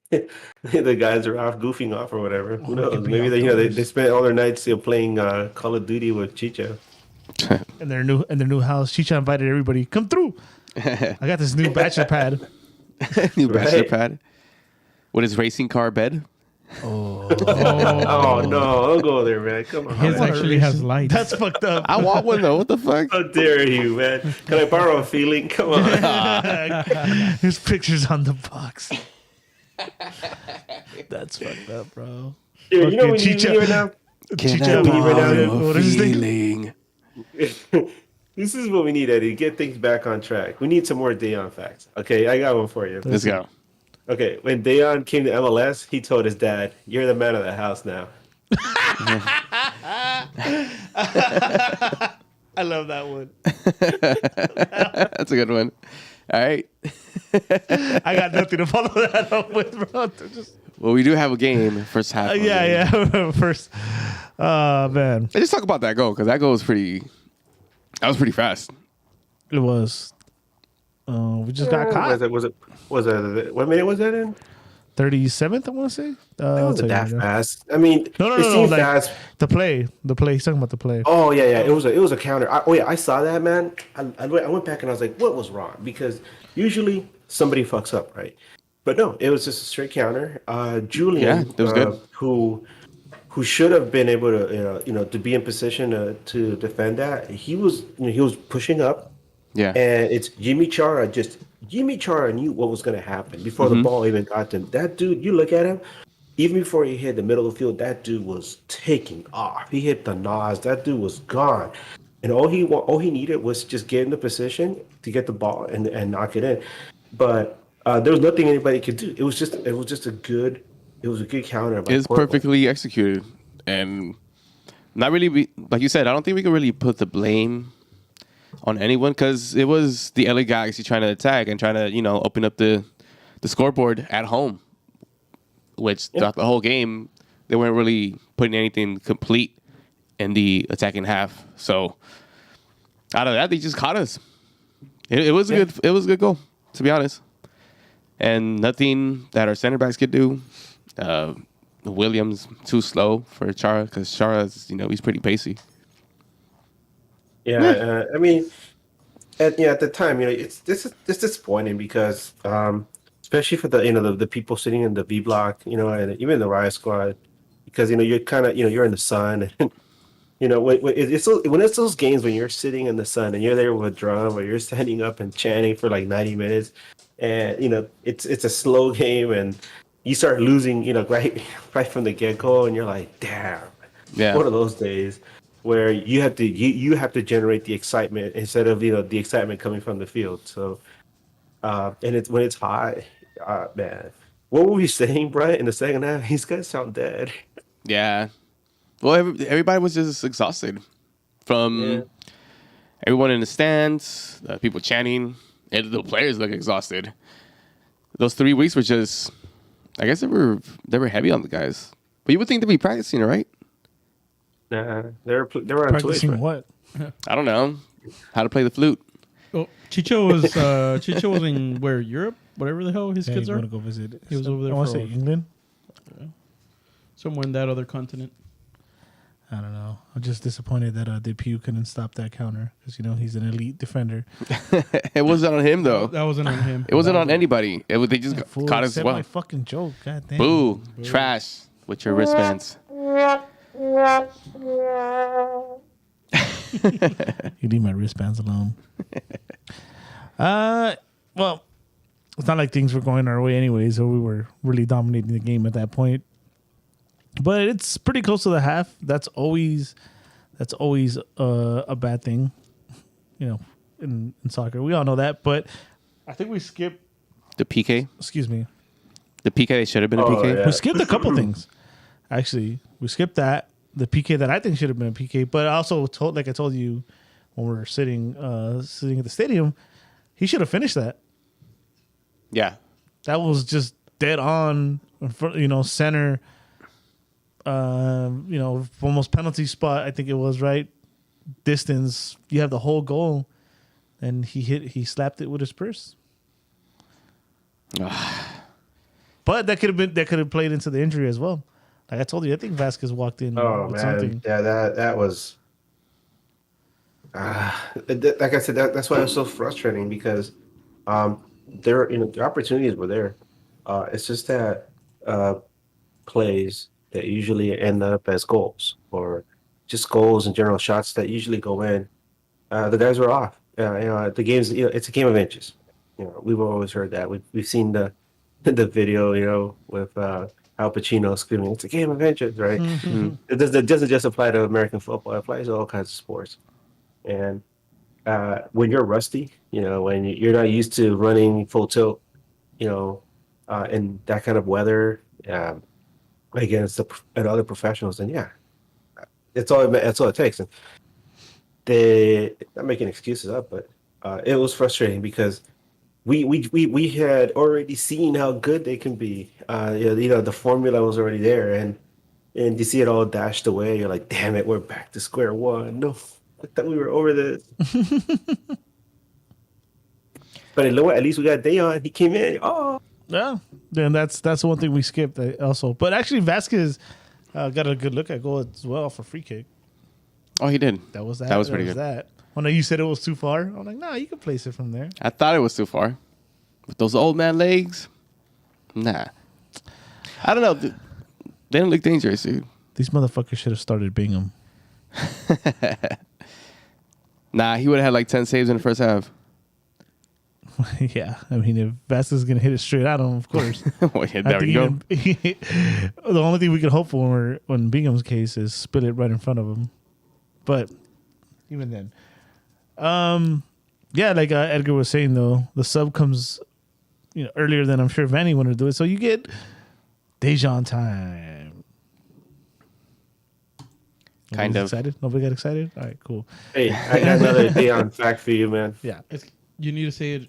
The guys are off goofing off or whatever. Who Or it could knows? be Maybe they outdoors. they spent all their nights playing Call of Duty with Chicho. In their new house. Chicha invited everybody. Come through. I got this new bachelor pad. New bachelor Right. pad with his racing car bed. Oh no, don't go there, man. Come on. His man. actually has lights. That's fucked up. I want one though. What the fuck? How dare you, man? Can I borrow a feeling? Come on. There's pictures on the box. That's fucked up, bro. Dude, you know what we Chicha. need right now? Can Chicha, I borrow what a is his name? feeling? This is what we need, Eddie. Get things back on track. We need some more Dayon facts. Okay, I got one for you. Let's go. Okay, when Dayon came to MLS, he told his dad, "You're the man of the house now." I love that one. That's a good one. All right. I got nothing to follow that up with, bro. Just, Well, we do have a game first half. of the game. yeah. First, man, Let's just talk about that goal because that goal was pretty. That was pretty fast. it was. We just got caught. Was it what minute was that in? 37th, I want to say. That wasn't that fast. I mean, No, it seemed like fast. the play. He's talking about the play. Oh yeah. It was a counter. I saw that, man. I went back and I was like, what was wrong? Because usually somebody fucks up, right? But no, it was just a straight counter. Julian, Yeah, that was good. who should have been able to to be in position to defend that. He was pushing up. Yeah. And it's Jimmy Chara knew what was going to happen before Mm-hmm. the ball even got to him. That dude, you look at him, even before he hit the middle of the field, that dude was taking off. He hit the nose. That dude was gone. And all he needed was just get in the position to get the ball and knock it in. But there was nothing anybody could do. It was just a good counter. By It's Portland. perfectly executed, and not really like you said. I don't think we can really put the blame on anyone because it was the LA Galaxy trying to attack and trying to open up the scoreboard at home, which throughout the whole game they weren't really putting anything complete in the attacking half. So out of that, they just caught us. It was a good goal, to be honest, and nothing that our center backs could do. Williams too slow for Chara because Chara's he's pretty pacey. Yeah, I mean, at the time, it's disappointing because, especially for the people sitting in the V block, and even the Riot Squad, because you're kind of you're in the sun, and when it's those games when you're sitting in the sun and you're there with a drum or you're standing up and chanting for like 90 minutes, and it's a slow game and you start losing, right from the get go, and you're like, damn, Yeah. one of those days where you have to generate the excitement instead of the excitement coming from the field. So and it's when it's hot, man. What were we saying, Brian, in the second half? These guys sound dead. Yeah. Well, everybody was just exhausted from everyone in the stands, people chanting, and the players look exhausted. Those 3 weeks were just, I guess they were heavy on the guys. But you would think they'd be practicing, right? Nah, they were on Twitch. Practicing Man. what? I don't know how to play the flute. Oh, Chicho was in where Europe, whatever the hell his Yeah, kids you are, want to go visit? He was over there I want for to a say while. England. somewhere in that other continent. I don't know. I'm just disappointed that Depew couldn't stop that counter because he's an elite defender. It wasn't on him though. That wasn't on him. It wasn't on anybody. They just Fool, caught us said well. my fucking joke. God damn. Boo, trash with your wristbands. You leave my wristbands alone. Well, it's not like things were going our way anyways, so we were really dominating the game at that point. but it's pretty close to the half. That's always a bad thing, in soccer. We all know that, but I think we skipped. The PK. Excuse me. The PK should have been a PK. yeah. We skipped a couple things. Actually, we skipped that. The PK that I think should have been a PK, but I also like I told you when we were sitting at the stadium, he should have finished that. Yeah. That was just dead on, center. Almost penalty spot. I think it was right distance. You have the whole goal, and he slapped it with his purse. But that could have played into the injury as well. Like I told you, I think Vasquez walked in Oh with man, something. yeah, that was. Like I said, that's why it was so frustrating because, their opportunities were there. It's just that plays that usually end up as goals or just goals and general shots that usually go in. The guys were off. The game's it's a game of inches. We've always heard that. We've seen the video, with Al Pacino screaming, "It's a game of inches," right? It doesn't just apply to American football. It applies to all kinds of sports. And when you're rusty, when you're not used to running full tilt, in that kind of weather, against and other professionals, then yeah, that's all it takes. And they not making excuses up, but it was frustrating because we had already seen how good they can be. The formula was already there, and you see it all dashed away. You're like, damn it, we're back to square one. No, I thought we were over this. But you know what? At least we got Dayon. He came in. Oh, Yeah, then that's one thing we skipped also. But actually, Vasquez got a good look at goal as well for free kick. Oh, he did. That was that. That was pretty good. That. When you said it was too far, I'm like, nah, you can place it from there. I thought it was too far. With those old man legs, nah. I don't know. They didn't look dangerous, dude. These motherfuckers should have started Bingham. Nah, he would have had like 10 saves in the first half. Yeah, I mean, if Vasquez is gonna hit it straight at him, of course. Well, yeah, there we go. The only thing we could hope for when Bingham's case is spit it right in front of him. But even then, yeah, like Edgar was saying though, the sub comes, earlier than I'm sure Vanny wanted to do it. So you get Dejan time. Kind Nobody's of. excited. Nobody got excited. All right, cool. hey, I got another Dayon fact for you, man. Yeah, You need to say it,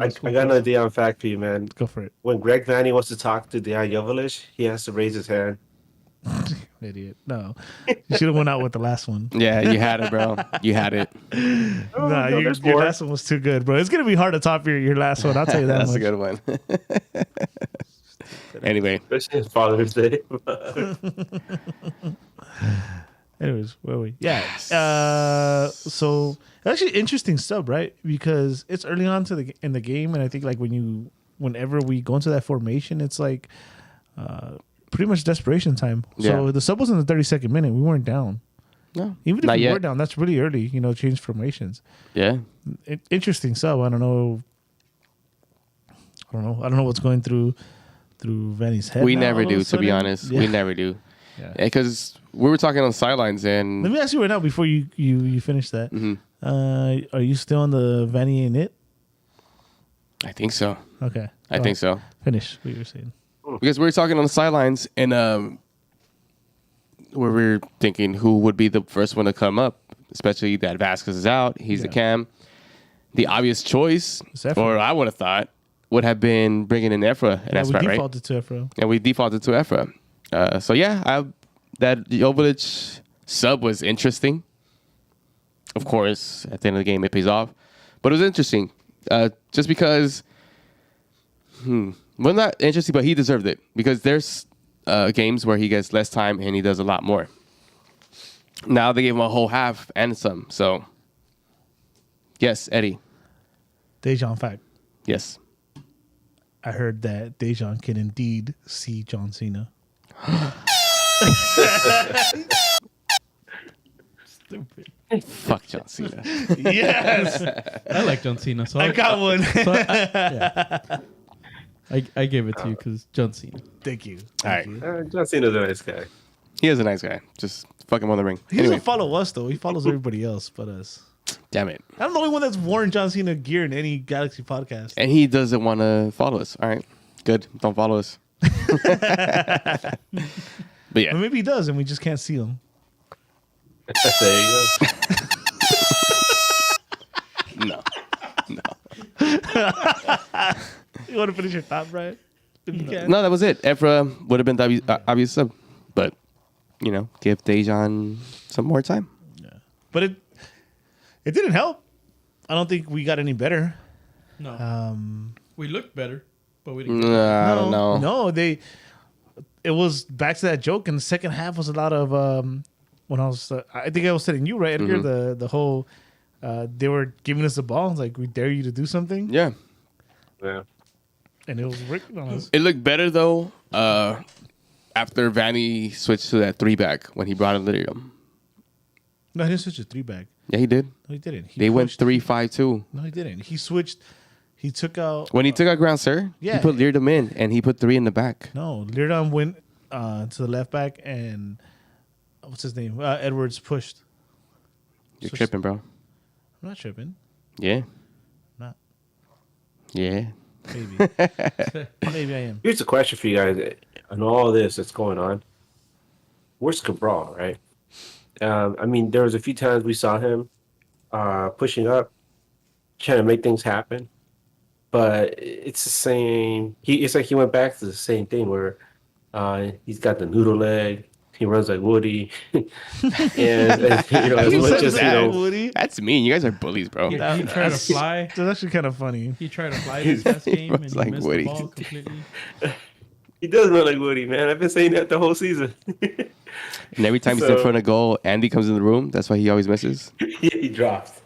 I got another Dayon fact for you, man. go for it. When Greg Vanny wants to talk to Dejan Jovalic, he has to raise his hand. Idiot. No, you should have went out with the last one. Yeah, you had it, bro. You had it. Nah, no, your there's more. last one was too good, bro. It's gonna be hard to top your last one. I'll tell you that That's much. a good one. Anyway, Especially his Father's Day. Anyways, where are we? Yeah. So actually interesting sub, right? Because it's early on in the game, and I think like whenever we go into that formation, it's like pretty much desperation time. So Yeah. the sub was in the 32nd minute. We weren't down. no, Even if not we yet. were down, that's really early. Change formations. Yeah, Interesting sub. I don't know what's going through Vanny's head. we now never all of a do. To be sudden. honest, Yeah. we never do. Yeah. Because we were talking on the sidelines, and Let me ask you right now before you finish that. Mhm. Are you still on the Vanny and it? I think so. Okay. I think so. Finish what you were saying. Because we were talking on the sidelines, and where we were thinking who would be the first one to come up, especially that Vasquez is out. He's the Yeah. cam. The obvious choice, It's Efra. or I would have thought, would have been bringing in Efra, and Yeah, that's we right, right? defaulted to Efra. And we defaulted to Efra. So yeah, that Jovalic sub was interesting. Of course, at the end of the game, it pays off, but it was interesting just because. Well, not interesting, but he deserved it because there's games where he gets less time and he does a lot more. Now they gave him a whole half and some. So, yes, Eddie. Dejan fact. Yes. I heard that Dejan can indeed see John Cena. Stupid. Fuck John Cena. Yes, I like John Cena, so I got one. I gave it to you because John Cena. Thank you. All right. Thank you. John Cena's a nice guy. He is a nice guy. Just fuck him on the ring. He Anyway, doesn't follow us though. He follows everybody else but us. damn it. I'm the only one that's worn John Cena gear in any Galaxy podcast. And he doesn't want to follow us. All right. Good. Don't follow us. But Or yeah. maybe he does, and we just can't see him. There you go. No. You want to finish your thought, Brian? If you can. No, that was it. Evra would have been the obvious sub. But, give Dejan some more time. But it didn't help. I don't think we got any better. No, we looked better, but we didn't. I don't know. No, it was back to that joke. In the second half was a lot of when I was I think I was telling you, right, Edgar, Mm-hmm. the whole they were giving us the ball. It's like, we dare you to do something. Yeah. Yeah. And it was working on us. It looked better, though, after Vanny switched to that 3-back when he brought in Lydium. No, he didn't switch to 3-back. Yeah, he did. No, he didn't. They went pushed- 3-5-2. No, he didn't. He switched. He took out. When he took out Ground Sir, Yeah. he put Lydium in, and he put 3 in the back. No, Leardon went to the left back, and what's his name? Edwards pushed. You're Switched- tripping, bro. I'm not tripping. Yeah. Not. Yeah. Maybe. Maybe I am. Here's a question for you guys. On all this that's going on, where's Cabral, right? I mean, there was a few times we saw him pushing up, trying to make things happen, but it's the same. It's like he went back to the same thing where he's got the noodle leg. He runs like Woody, and as Who much said as that, Woody? That's mean. You guys are bullies, bro. He tried to That's- fly. That's actually kind of funny. He tried to fly this last game and Runs he like missed Woody. the ball completely. he does run like Woody, man. I've been saying that the whole season. And every time he's in So- front of goal, Andy comes in the room. That's why he always misses. Yeah, he drops.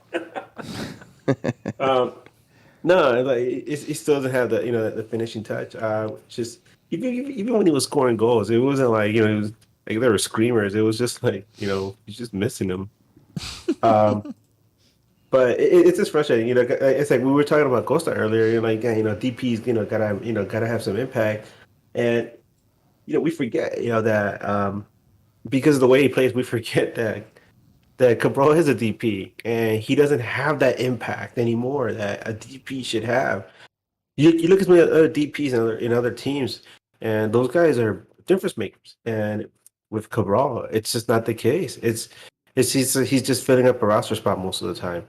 No, like he still doesn't have the finishing touch. Just even when he was scoring goals, it wasn't like it was like there were screamers. It was just like he's just missing them. But it's just frustrating. It's like we were talking about Costa earlier. DPs gotta have some impact, and we forget that because of the way he plays, we forget that Cabral is a DP and he doesn't have that impact anymore that a DP should have. You look at some of the other DPs in other teams, and those guys are difference makers. And with Cabral, it's just not the case. He's just filling up a roster spot most of the time.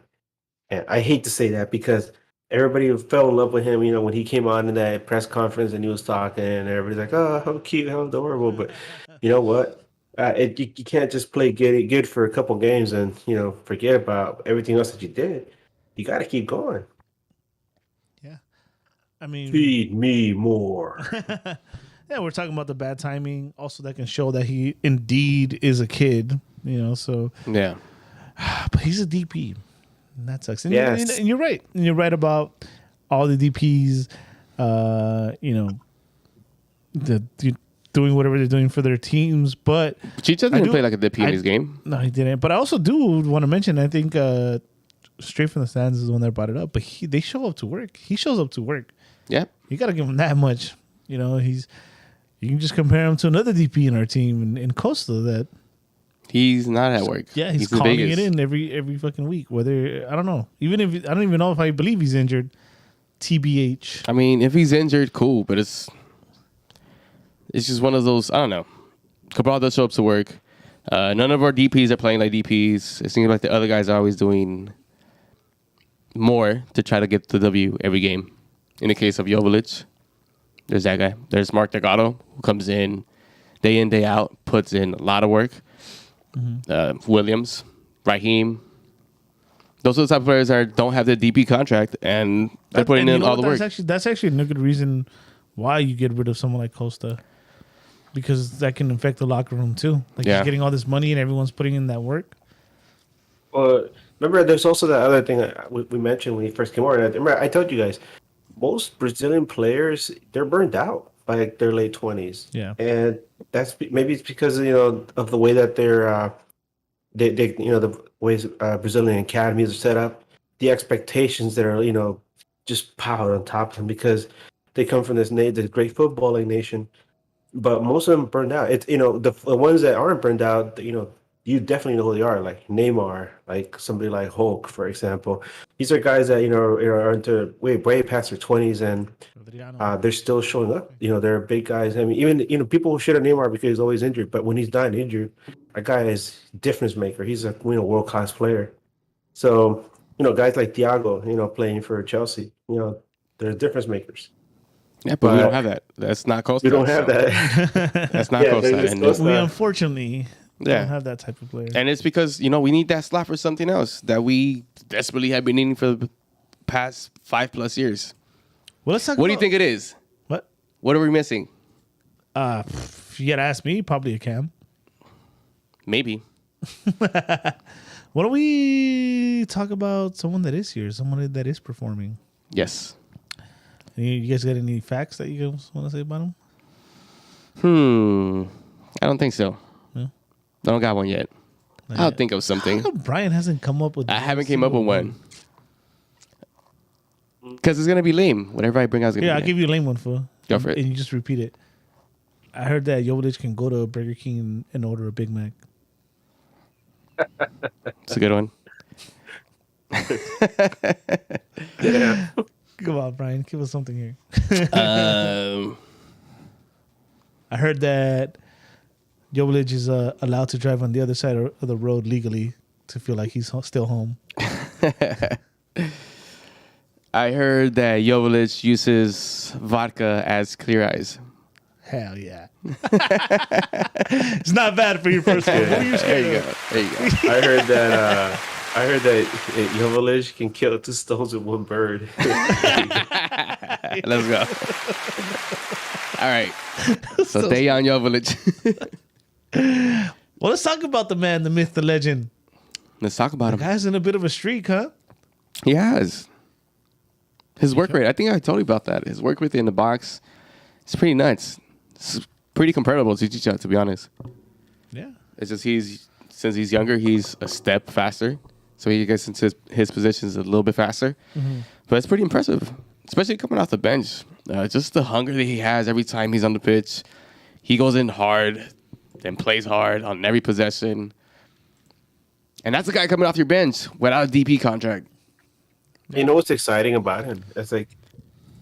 And I hate to say that because everybody fell in love with him, when he came on in that press conference and he was talking, and everybody's like, "Oh, how cute, how adorable." But you know what? You can't just play good for a couple games and forget about everything else that you did. You got to keep going. Yeah. I mean, Feed me more. yeah, we're talking about the bad timing. Also, that can show that he indeed is a kid, so. Yeah. But he's a DP. And that sucks. And, Yes. and you're right. And you're right about all the DPs, doing whatever they're doing for their teams. But Chicha I didn't do- play like a DP in I- his game. no, he didn't. But I also do want to mention, I think Straight from the Stands is the one that brought it up. But they show up to work. He shows up to work. Yeah. You got to give him that much. You can just compare him to another DP in our team in Costa that, He's not at work. yeah, he's in calling Vegas. it in every fucking week. Whether, I don't know. I don't even know if I believe he's injured. TBH. I mean, if he's injured, cool, but it's just one of those. I don't know. Cabral does show up to work. None of our DPs are playing like DPs. It seems like the other guys are always doing more to try to get the W every game. In the case of Jovic, there's that guy. There's Mark Delgado, who comes in, day out, puts in a lot of work. Williams, Raheem. Those are the type of players that don't have the DP contract, and they're putting in all the work. That's actually a good reason why you get rid of someone like Costa, because that can affect the locker room too. Like, Yeah. he's getting all this money and everyone's putting in that work. Well, remember, there's also that other thing that we mentioned when he first came over. And remember, I told you guys, most Brazilian players, they're burned out by like their late 20s. Yeah. And maybe it's because of the way that they're the ways Brazilian academies are set up, the expectations that are just piled on top of them. Because They come from this great footballing nation, but most of them burned out. It's the ones that aren't burned out. You definitely know who they are, like Neymar, like somebody like Hulk, for example. These are guys that are into way past their 20s, and they're still showing up. They're big guys. I mean, even people shit on Neymar because he's always injured, but when he's not injured, that guy is difference maker. He's a world class player. So guys like Thiago, playing for Chelsea, they're difference makers. Yeah, but we don't have that. That's not Costa. We don't have that. That's not Costa. And we unfortunately don't have that type of player. And it's because, we need that slot for something else that we desperately have been needing for the past 5+ years. Well, let's talk What do you think it is? What? What are we missing? If you gotta ask me, probably a Cam. Maybe. Why don't we talk about someone that is here, someone that is performing? Yes. You guys got any facts that you guys want to say about him? I don't think so. No? I don't got one yet. I'll think of something. How come Brian hasn't come up with? I haven't came up with one. Because it's going to be lame. Whatever I bring out is going to be I'll lame. give you a lame one, fool. Go for it. And you just repeat it. I heard that Jovic can go to Burger King and order a Big Mac. It's a good one. Yeah. Come on, Brian. Give us something here. Um, I heard that Jovic is allowed to drive on the other side of the road legally to feel like he's still home. I heard that Jovic uses vodka as clear eyes. Hell yeah. It's not bad for your first one. What are you There you scared go. of? There you go. I heard that Jovic can kill 2 stones with one bird. Let's go. All right. So Dejan Jovic. Well, let's talk about the man, the myth, the legend. Let's talk about him. Guy's in a bit of a streak, huh? He has. His work rate, I think I told you about that. His work rate in the box, it's pretty nuts. It's pretty comparable to Chicha, to be honest. Yeah. It's just since he's younger, he's a step faster. So he gets into his positions a little bit faster. Mm-hmm. But it's pretty impressive, especially coming off the bench. Just the hunger that he has every time he's on the pitch. He goes in hard, then plays hard on every possession. And that's a guy coming off your bench without a DP contract. You know what's exciting about him? It's like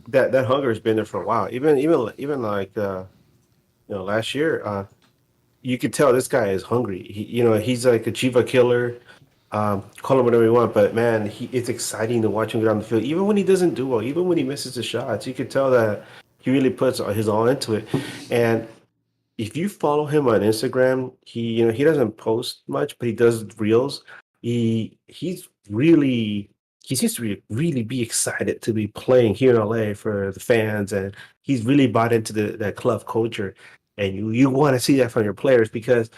that hunger has been there for a while. Even like last year, you could tell this guy is hungry. He's like a Chiva killer. Call him whatever you want, but man, it's exciting to watch him get on the field. Even when he doesn't do well, even when he misses the shots, you could tell that he really puts his all into it. And if you follow him on Instagram, he doesn't post much, but he does reels. He seems to really be excited to be playing here in LA for the fans, and he's really bought into that club culture. And you want to see that from your players, because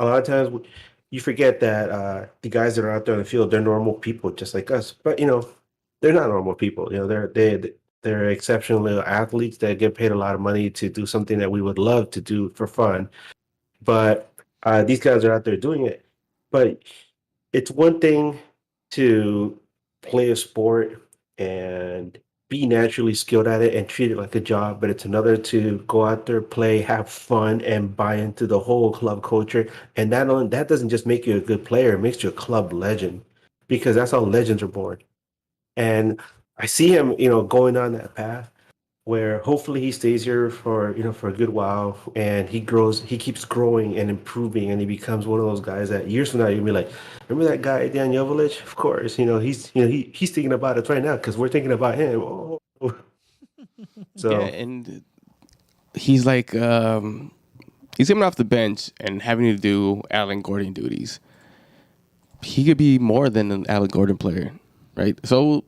a lot of times you forget that the guys that are out there in the field, they're normal people just like us. But they're not normal people. They're exceptional athletes that get paid a lot of money to do something that we would love to do for fun. But these guys are out there doing it. But it's one thing to play a sport and be naturally skilled at it and treat it like a job, but it's another to go out there, play, have fun, and buy into the whole club culture. And that doesn't just make you a good player, it makes you a club legend, because that's how legends are born. And I see him, going on that path where hopefully he stays here for a good while, and he keeps growing and improving, and he becomes one of those guys that years from now you'll be like, remember that guy Dejan Jovic? Of course, he's thinking about it right now because we're thinking about him. Oh. So yeah, and he's like he's coming off the bench and having to do Alan Gordon duties. He could be more than an Alan Gordon player, right? So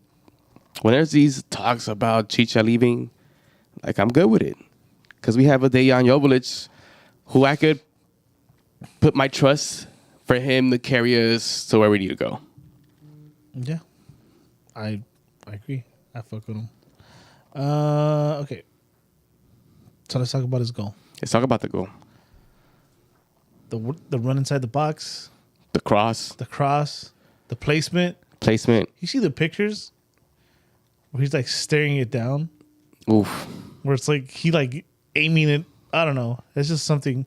when there's these talks about Chicha leaving, like, I'm good with it, because we have a Dejan Jovic who I could put my trust for him to carry us to where we need to go. Yeah, I agree. I fuck with him. Okay. So let's talk about his goal. Let's talk about the goal. The run inside the box, The cross, the cross, the placement. placement. You see the pictures where he's like staring it down. Oof. where it's like he like aiming it. I don't know. It's just something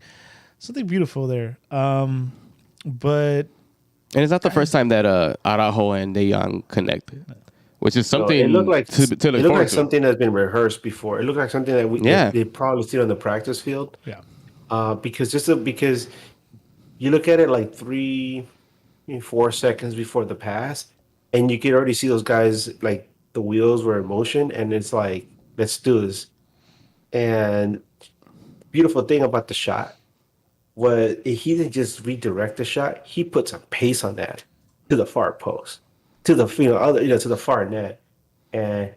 beautiful there. But And it's not the first time that Araujo and De Jong connected, which is something it looked like to look it looked forward like to. something that's been rehearsed before. It looked like something that they probably see on the practice field. yeah, Because you look at it like 4 seconds before the pass, and you can already see those guys like the wheels were in motion, and it's like, let's do this. And beautiful thing about the shot was he didn't just redirect the shot; he put some pace on that to the far post, to the to the far net, and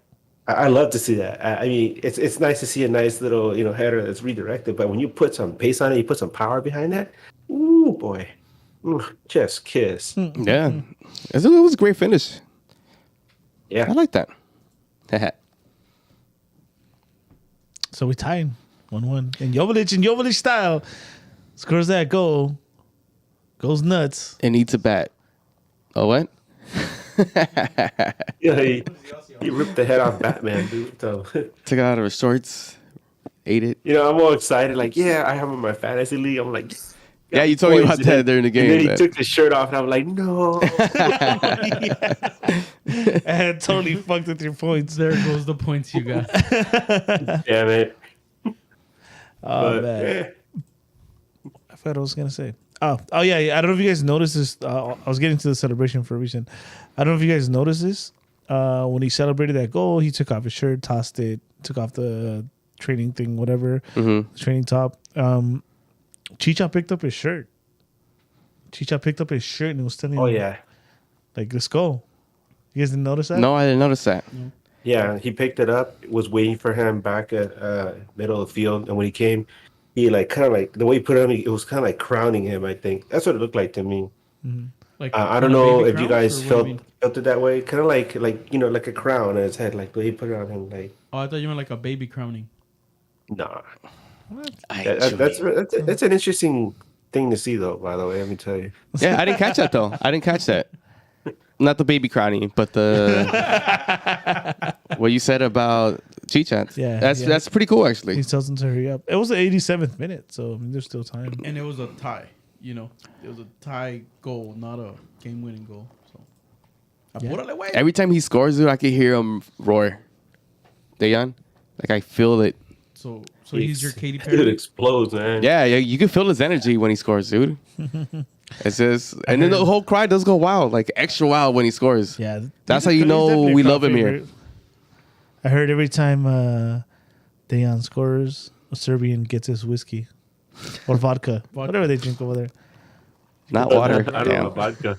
I love to see that. I mean, it's nice to see a nice little header that's redirected, but when you put some pace on it, you put some power behind that. Ooh boy, just kiss. Yeah, it was a great finish. Yeah, I like that. so we tied 1-1, and Joveljic style scores that goal, goes nuts. It needs a bat. Oh, what? yeah. He ripped the head off Batman, dude. So, Took it out of his shorts, ate it. I'm all excited. Like, yeah, I have him in my fantasy league. I'm like, Yeah, you told me about points. that during the game. And then he man. took his shirt off, and I'm like, no. And totally fucked with your points. There goes the points you got. Damn it. Oh man, I forgot what I was gonna say. Oh yeah. I don't know if you guys noticed this. I was getting to the celebration for a reason. I don't know if you guys noticed this. When he celebrated that goal, he took off his shirt, tossed it, took off the training thing, whatever, the training top. Chicha picked up his shirt. And he was telling Oh him, yeah. like, let's go. You guys didn't notice that? No, I didn't notice that. Yeah, he picked it up, was waiting for him back at middle of the field, and when he came, he kind of the way he put it on, it was kind of like crowning him. I think that's what it looked like to me. Like I don't kinda know baby if you crowns, guys or what do felt you mean? felt it that way, kind of like like a crown on his head, like the way he put it on him. Like, Oh, I thought you meant like a baby crowning. nah, Actually. that's an interesting thing to see, though. By the way, let me tell you. Yeah, I didn't catch that though. I didn't catch that. Not the baby crowning, but the what you said about Chicha. Yeah, That's pretty cool He actually. tells him to hurry up. It was the 87th minute, so I mean, there's still time. And it was a tie. It was a tie goal, not a game-winning goal. So, apúrale, güey. Every time he scores, dude, I can hear him roar. Dayan, like I feel it. So he's your Katy Dude Perry. explodes, man. Yeah, you can feel his energy when he scores, dude. It's just, and then the whole crowd does go wild, like extra wild when he scores. Yeah, That's he's how you know definitely a we crowd love him here. favorite. I heard every time Dejan scores, a Serbian gets his whiskey or vodka, whatever they drink over there. Not water. I don't know, Damn. vodka.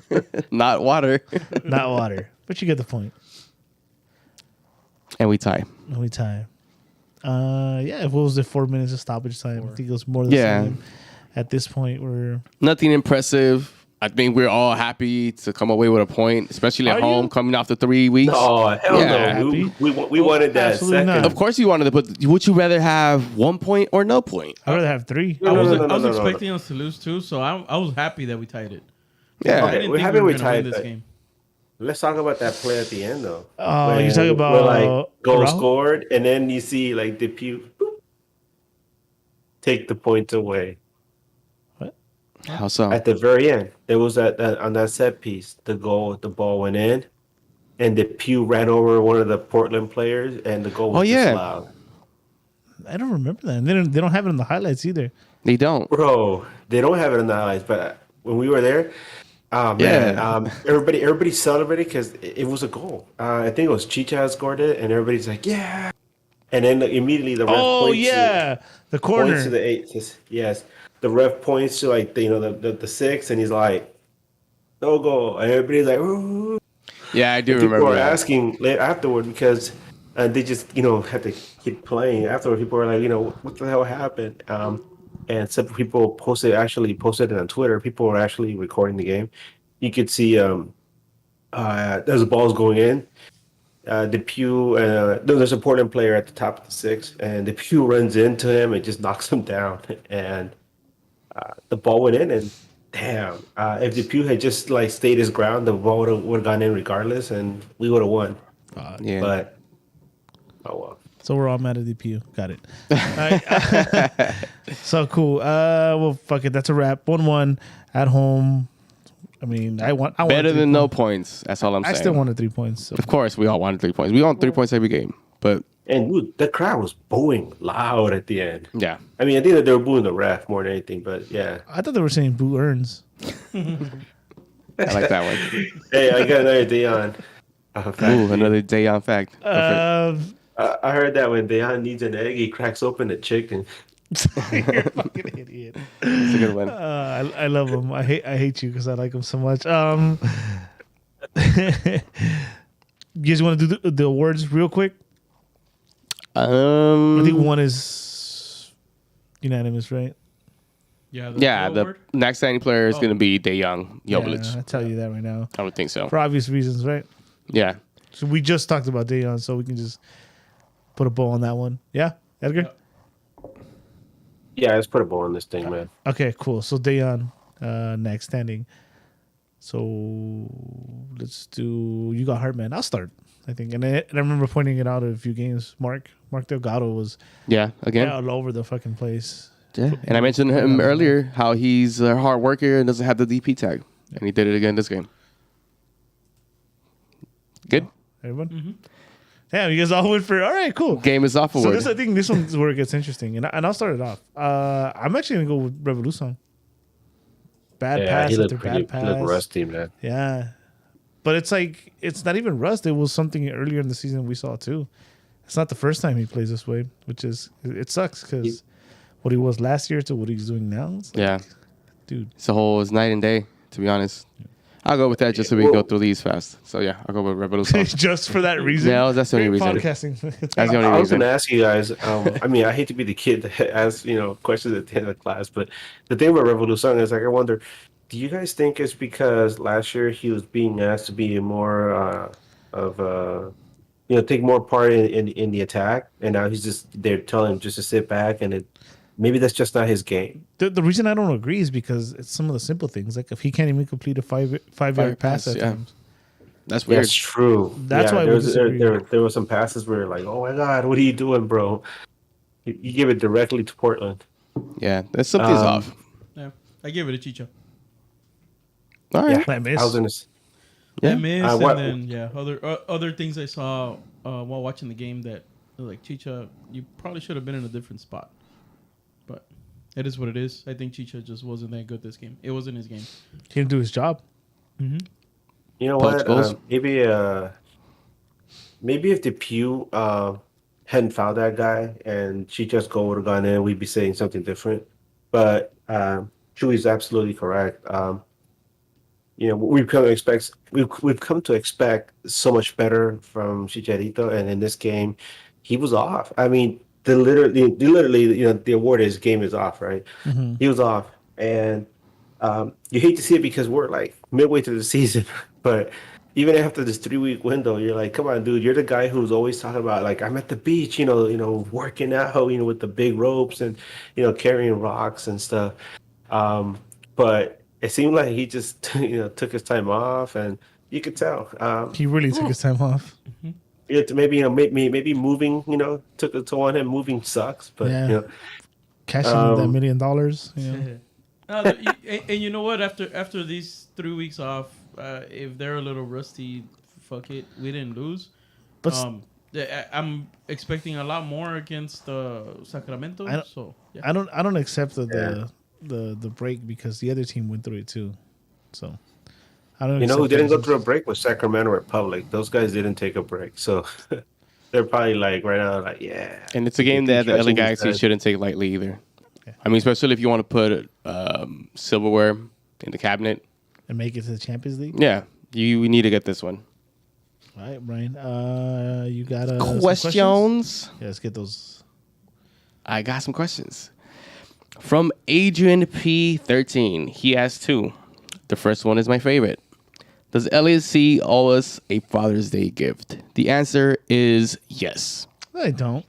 Not water. Not water, but you get the point. And we tie. Only time. Yeah, what was it? 4 minutes of stoppage time. I think it was more than Yeah. same. At this point, we're Nothing impressive. I think we're all happy to come away with a point, especially at Are home, you? coming off the 3 weeks. Oh hell Yeah. no! We wanted that Absolutely second. not. Of course you wanted to put. Would you rather have 1 point or no point? I'd rather have 3. I was no. expecting us to lose too, so I was happy that we tied it. Yeah. I didn't we're think happy we were we gonna tied win this that. game. Let's talk about that play at the end, though. Oh, When you're talking we're about goal Araujo? scored, and then you see like the Pew take the points away How so? at the very end. There was that on that set piece, the ball went in, and the Pew ran over one of the Portland players, and the goal was disallowed. I don't remember that. And they don't have it in the highlights either. They don't. Bro, they don't have it in the highlights, but when we were there, man, everybody celebrated because it was a goal. I think it was Chicha had scored it, and everybody's like, yeah. And then immediately the ref Oh points yeah, the corner. points to the 8. Says, yes, the ref points to like the 6, and he's like, no goal. And everybody's like, ooh. Yeah, I do People remember were that. asking afterward because they just had to keep playing. Afterward, people were like, what the hell happened? And some people posted it on Twitter. People were actually recording the game. You could see there's balls going in. The Pew, there's a Portland player at the top of the 6, and the Pew runs into him and just knocks him down. And the ball went in, and damn, if the Pew had just stayed his ground, the ball would have gone in regardless, and we would have won. Yeah. But oh well. So we're all mad at DPU. Got it. All right. So cool. Well, fuck it. That's a wrap. 1-1 at home. I mean, I want Better than no points. That's all I'm saying. I still wanted 3 points. So. Of course, we all wanted 3 points. We want 3 points every game. But And dude, the crowd was booing loud at the end. yeah, I mean, I think that they were booing the ref more than anything, but yeah. I thought they were saying boo earns. I like that one. Hey, I got another Deion. Ooh, another day on fact. I heard that when Deion needs an egg, he cracks open the chicken. You're a fucking idiot. It's a good one. I love him. I hate you because I like him so much. You guys want to do the awards real quick? I think one is unanimous, right? Yeah. The award? next standing player is going to be Dae-Young Yeah, Joveljic. I tell you that right now I would think so. for obvious reasons, right? Yeah. So we just talked about Dayon, so we can just put a bow on that one. Yeah, Edgar. Yeah, let's put a bow on this thing, man. Okay, cool. So Dayon, next standing. So let's do. You got Hartman. I'll start. I think, and I remember pointing it out at a few games. Mark Delgado was Yeah, again. all over the fucking place. Yeah. And I mentioned him earlier, how he's a hard worker and doesn't have the DP tag. And he did it again this game. Good. Everyone. Mm-hmm. Yeah, you guys all went for. All right, cool. Game is off So award. I think this one's where it gets interesting, and I'll start it off. I'm actually gonna go with Revolution. Bad Yeah, pass he looked after pretty bad pass. he looked rusty, man. Yeah, but it's like it's not even rust. It was something earlier in the season we saw too. It's not the first time he plays this way, which is it sucks because what he was last year to what he's doing now. It's like, Yeah. dude. It's night and day, to be honest. I'll go with that just so we can go through these fast. So yeah, I'll go with Revolution. Just for that reason. Yeah, that's the only Great reason. Podcasting. That's the only I was reason. going to ask you guys. I mean, I hate to be the kid that asks questions at the end of the class, but the thing about Revolution is like I wonder, do you guys think it's because last year he was being asked to be more take more part in the attack, and now they're telling him just to sit back, and maybe that's just not his game. The reason I don't agree is because it's some of the simple things. Like if he can't even complete a five-yard pass at yeah. times. That's weird. That's true. That's why we disagree. there were some passes where like, oh my god, what are you doing, bro? You give it directly to Portland. Yeah, there's something's off. Yeah, I give it a Chicha. All right. Yeah, I miss. I was gonna. Yeah. I miss, what- and then other things I saw while watching the game that like Chicha, you probably should have been in a different spot, but it is what it is. I think Chicha just wasn't that good this game. It wasn't his game. He didn't do his job. You know Poach what? goals. Maybe if the Pew hadn't fouled that guy and she just go would have gone in, we'd be saying something different. But Chewy's absolutely correct. We've come to expect so much better from Chicharito, and in this game, he was off. I mean, literally, the award is game is off, right? Mm-hmm. He was off, and you hate to see it because we're like midway through the season, but even after this 3-week window, you're like, come on, dude, you're the guy who's always talking about like I'm at the beach, working out, with the big ropes and carrying rocks and stuff. But it seemed like he just took his time off, and you could tell He really took his time off. maybe moving took a toll on him. Moving sucks, but Yeah. Cashing that $1 million. And you know what? After these 3 weeks off, if they're a little rusty, fuck it, we didn't lose. But I'm expecting a lot more against Sacramento. I don't accept the break because the other team went through it too. So I don't. who accept didn't that. go through a break was Sacramento Republic. Those guys didn't take a break, so they're probably like right now, like And it's a game that the LA Stretching Galaxy his shouldn't take lightly either. I mean, especially if you want to put silverware in the cabinet. and make it to the Champions League. Yeah, we need to get this one. All right, Brian. You got some Questions? Yeah, let's get those. I got some questions. From Adrian P13. He has two. The first one is my favorite. Does LAC owe us a Father's Day gift? The answer is yes. They don't.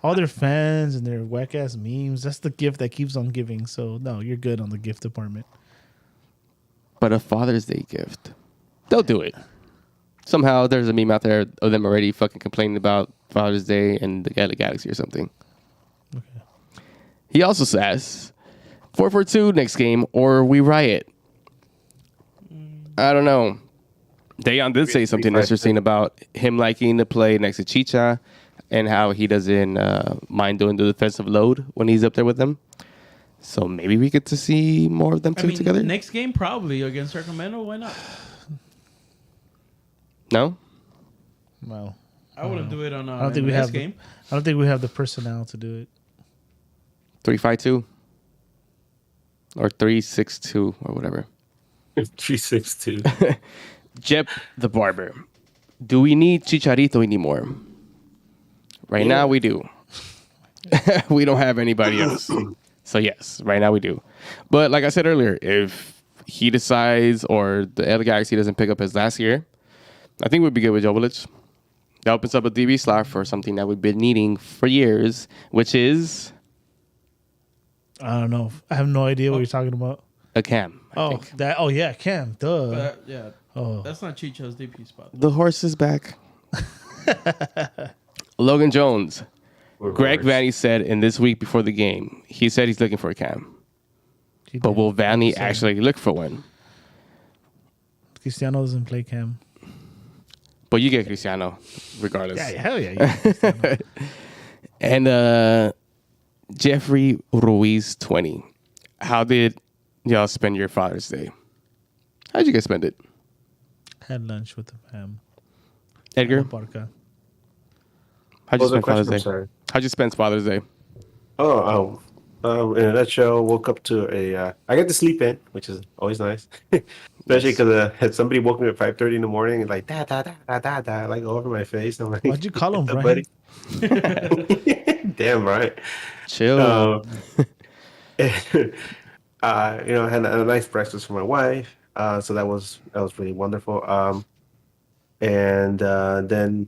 All their fans and their whack ass memes. That's the gift that keeps on giving. So no, you're good on the gift department. But a Father's Day gift, they'll do it. Somehow there's a meme out there of them already fucking complaining about Father's Day and the Galaxy or something. Okay. He also says 4-4-2 next game or we riot. I don't know. Dayon did say something interesting about him liking to play next to Chicha and how he doesn't mind doing the defensive load when he's up there with them. So maybe we get to see more of them two together. Next game probably against Sacramento. Why not? No? No. I wouldn't do it on I don't think we have game. I don't think we have the personnel to do it. 3-5-2 or 3-6-2 or whatever. 3-6-2. Jep the Barber. Do we need Chicharito anymore? Right now we do. We don't have anybody else. So yes, right now we do. But like I said earlier, if he decides or the LA Galaxy doesn't pick up his last year, I think we'd be good with Joveljic. That opens up a DB slot for something that we've been needing for years, which is... I don't know. I have no idea what you're talking about. A Cam. I think. That. Oh yeah, Cam. Duh. But, yeah. Oh. That's not Chicha's DP spot. The horse is back. Logan Jones. Greg Vanny said in this week before the game, he said he's looking for a Cam. But will Vanny actually look for one? Cristiano doesn't play Cam. But you get Cristiano, regardless. Yeah, hell yeah. And Jeffrey Ruiz 20. How did y'all spend your Father's Day? How'd you guys spend it? Had lunch with him. Edgar? Barca. How'd you spend Father's Day? Sorry. How'd you spend Father's Day? In a nutshell, woke up to I get to sleep in, which is always nice. Especially because somebody woke me at 5:30 in the morning and like da da da da da da like all over my face. I'm like, why'd you call him, Brian? buddy? Damn right. Chill. I had a nice breakfast for my wife, so that was really wonderful. And then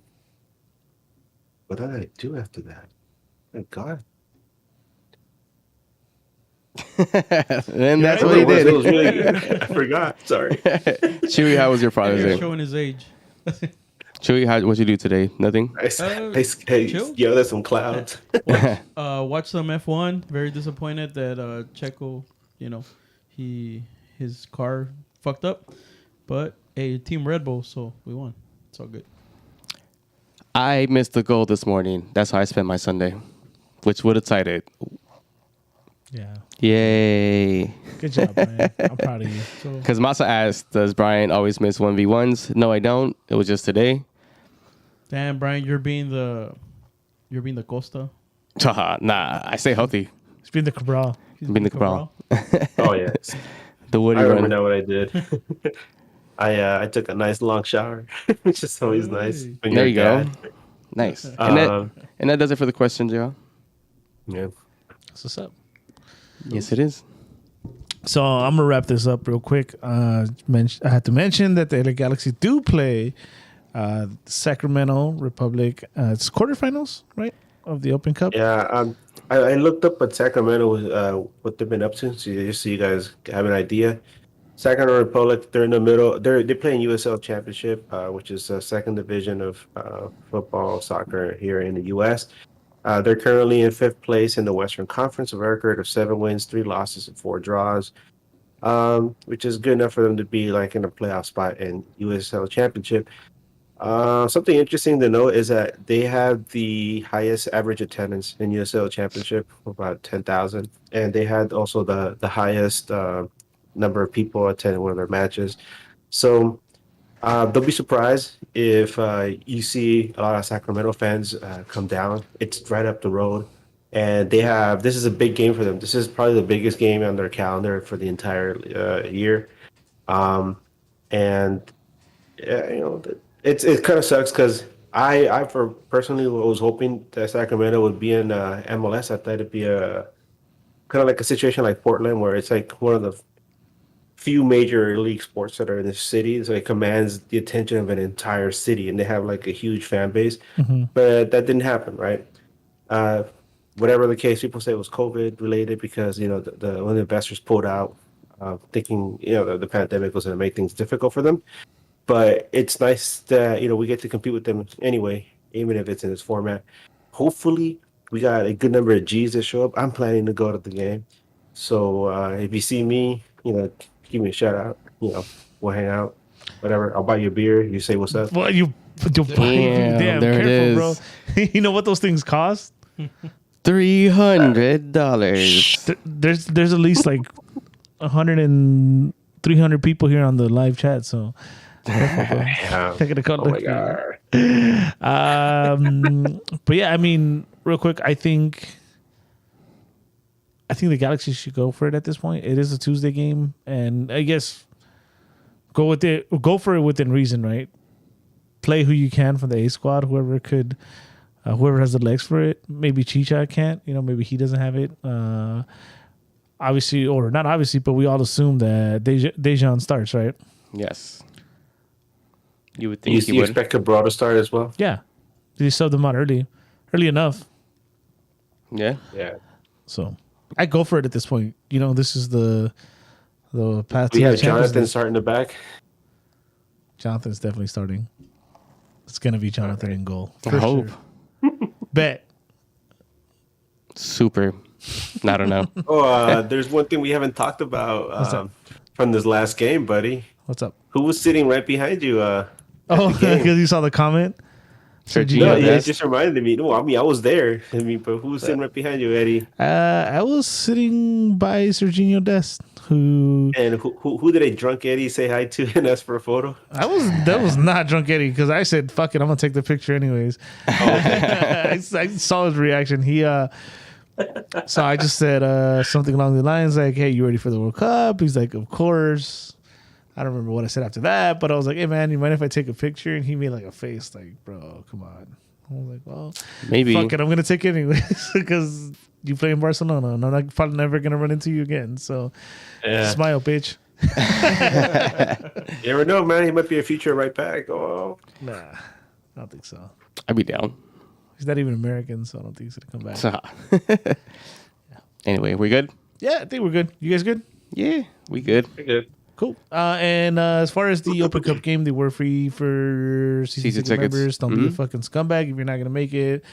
what did I do after that? Thank God. And that's what he did. It was really good. I forgot. Sorry. Chewy, how was your Father's He's Day? showing his age. Chewy, what'd you do today? Nothing? I chill. yelled at some clouds. Watch some F1. Very disappointed that Checo, his car fucked up. But Team Red Bull, so we won. It's all good. I missed the goal this morning. That's how I spent my Sunday, which would have tied it. Yeah. Yay. Good job, man. I'm proud of you. Because Masa asked, does Brian always miss 1v1s? No, I don't. It was just today. Damn, Brian, you're being the Costa. Nah, I stay healthy. It's been the Cabral. Being the Cabral. Oh yeah. The Woody I run. remember now what I did. I took a nice long shower, which is always nice. when There you're you go. a dad. Nice. And that does it for the questions, y'all. Yeah. That's what's up. Yes, it is. So I'm gonna wrap this up real quick. I had to mention that the LA Galaxy do play Sacramento Republic. It's quarterfinals, right, of the Open Cup. Yeah. I looked up what Sacramento what they've been up to, so you guys have an idea. Sacramento Republic, they're in the middle. They're playing USL Championship, which is the second division of football, soccer here in the U.S. They're currently in 5th place in the Western Conference, a record of 7 wins, 3 losses, and 4 draws, which is good enough for them to be like in a playoff spot in USL Championship. Something interesting to note is that they have the highest average attendance in USL Championship, about 10,000, and they had also the highest number of people attending one of their matches. So don't be surprised if you see a lot of Sacramento fans come down. It's right up the road, and this is a big game for them. This is probably the biggest game on their calendar for the entire year, and it kind of sucks because I personally was hoping that Sacramento would be in MLS. I thought it'd be a kind of like a situation like Portland, where it's like one of the few major league sports that are in the city, so it commands the attention of an entire city, and they have like a huge fan base. But that didn't happen, right? Whatever the case, people say it was COVID related because when the investors pulled out, thinking the pandemic was going to make things difficult for them. But it's nice that we get to compete with them anyway even if it's in this format. Hopefully, we got a good number of G's that show up. I'm planning to go to the game. So if you see me, give me a shout out. We'll hang out. Whatever. I'll buy you a beer. You say what's up. Well, you damn there it careful, bro. is. You know what those things cost? $300. There's at least like 100 and 300 people here on the live chat, so careful, bro. Yeah. Taking a Oh my god. But yeah, I mean, real quick, I think the Galaxy should go for it at this point. It is a Tuesday game, and I guess go for it within reason, right? Play who you can from the A squad, whoever has the legs for it. Maybe Chicha can't, maybe he doesn't have it. Obviously, or not obviously, but we all assume that Dejan starts, right? Yes. You would think he You would. expect Cabral to start as well? Yeah. Did he sub them out early enough? Yeah. Yeah. So I go for it at this point. This is the path to We the have Champions Jonathan League. starting the back. Jonathan's definitely starting. It's gonna be Jonathan in goal. I for hope. sure. Bet. Super. I don't know. Oh, there's one thing we haven't talked What's about that? from this last game, buddy. What's up? Who was sitting right behind you? Oh, the game? because you saw the comment. Sergio No, yeah, it Dest. just reminded me. No, I mean I was there. But who was sitting right behind you, Eddie? I was sitting by Serginho Dest, who And who did a drunk Eddie say hi to and ask for a photo? that was not drunk Eddie, because I said fuck it, I'm gonna take the picture anyways. I saw his reaction. So I just said something along the lines like, "Hey, you ready for the World Cup?" He's like, "Of course." I don't remember what I said after that, but I was like, "Hey man, you mind if I take a picture?" And he made like a face like, "Bro, come on." I was like, "Well, Maybe. fuck it, I'm gonna take it anyways because you play in Barcelona, and I'm probably never gonna run into you again." So smile, bitch. You never know, man. He might be a future right back. Oh, Nah, I don't think so. I'd be down. He's not even American, so I don't think he's gonna come back. So, anyway, we good? Yeah, I think we're good. You guys good? Yeah, we good. good. Cool. And as far as the Open Cup game, they were free for season ticket tickets. members. Don't be a fucking scumbag if you're not gonna make it.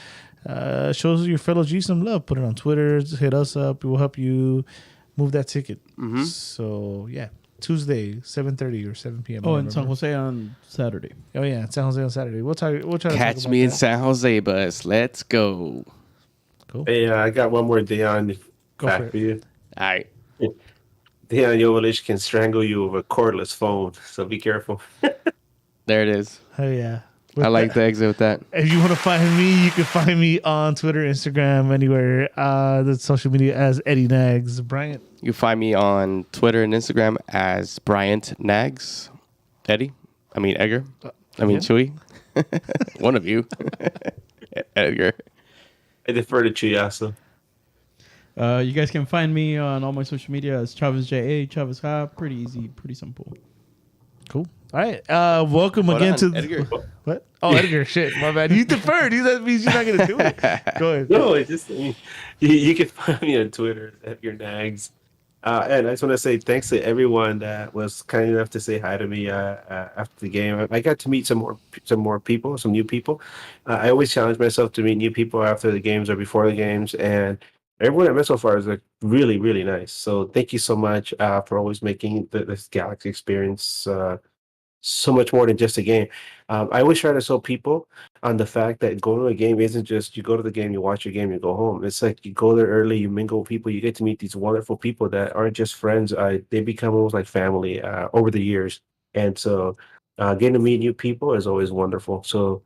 Shows your fellow G some love. Put it on Twitter. Just hit us up. We will help you move that ticket. So yeah, Tuesday, 7:30 or 7 p.m. Oh, I in don't San remember. Jose on Saturday. Oh yeah, San Jose on Saturday. We'll try to Catch talk me in about that. San Jose, bus. Let's go. Cool. Hey, I got one more Dejan Go for fact it. for you. All right. Dejan Joveljic can strangle you with a cordless phone, so be careful. There it is. Oh yeah. I like the exit with that. If you want to find me, you can find me on Twitter, Instagram, anywhere. The social media as Eddie Nags. Bryant. You find me on Twitter and Instagram as Bryant Nags. Edgar. Chewy. One of you. Edgar. I defer to Chiasso. You guys can find me on all my social media as Chavez JA, Chavez Ha. Pretty easy, pretty simple. Cool. All right. Welcome Hold again on, to Edgar. What? Oh, Edgar. Shit, my bad. You deferred. That means you're not gonna do it. Go ahead. No, it's just you can find me on Twitter at your nags. And I just want to say thanks to everyone that was kind enough to say hi to me after the game. I got to meet some more people, some new people. I always challenge myself to meet new people after the games or before the games, and everyone I met so far is like really, really nice. So thank you so much for always making this Galaxy experience so much more than just a game. I always try to sell people on the fact that going to a game isn't just you go to the game, you watch your game, you go home. It's like you go there early, you mingle with people, you get to meet these wonderful people that aren't just friends. They become almost like family over the years. And so getting to meet new people is always wonderful. So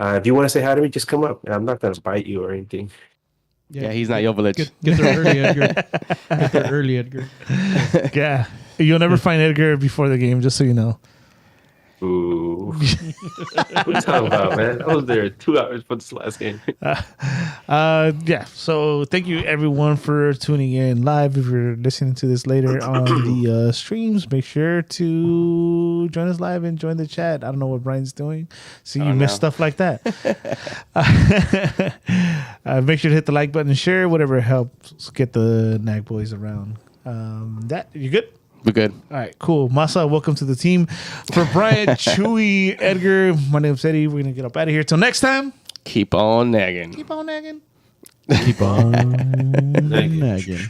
if you want to say hi to me, just come up. I'm not going to bite you or anything. Yeah, he's not Joveljic. Get there early, Edgar. Get there early, Edgar. Yeah. You'll never find Edgar before the game, just so you know. Ooh. What are you talking about, man? I was there 2 hours for this last game. Yeah. So thank you everyone for tuning in live. If you're listening to this later on the streams, make sure to join us live and join the chat. I don't know what Brian's doing. See, you missed stuff like that. Make sure to hit the like button and share, whatever helps get the Nag Boys around. You good? We're good. All right, cool. Masa, welcome to the team. For Brian, Chewy, Edgar, my name's Eddie. We're going to get up out of here. Till next time. Keep on nagging. Keep on nagging. Keep on Nagging. nagging.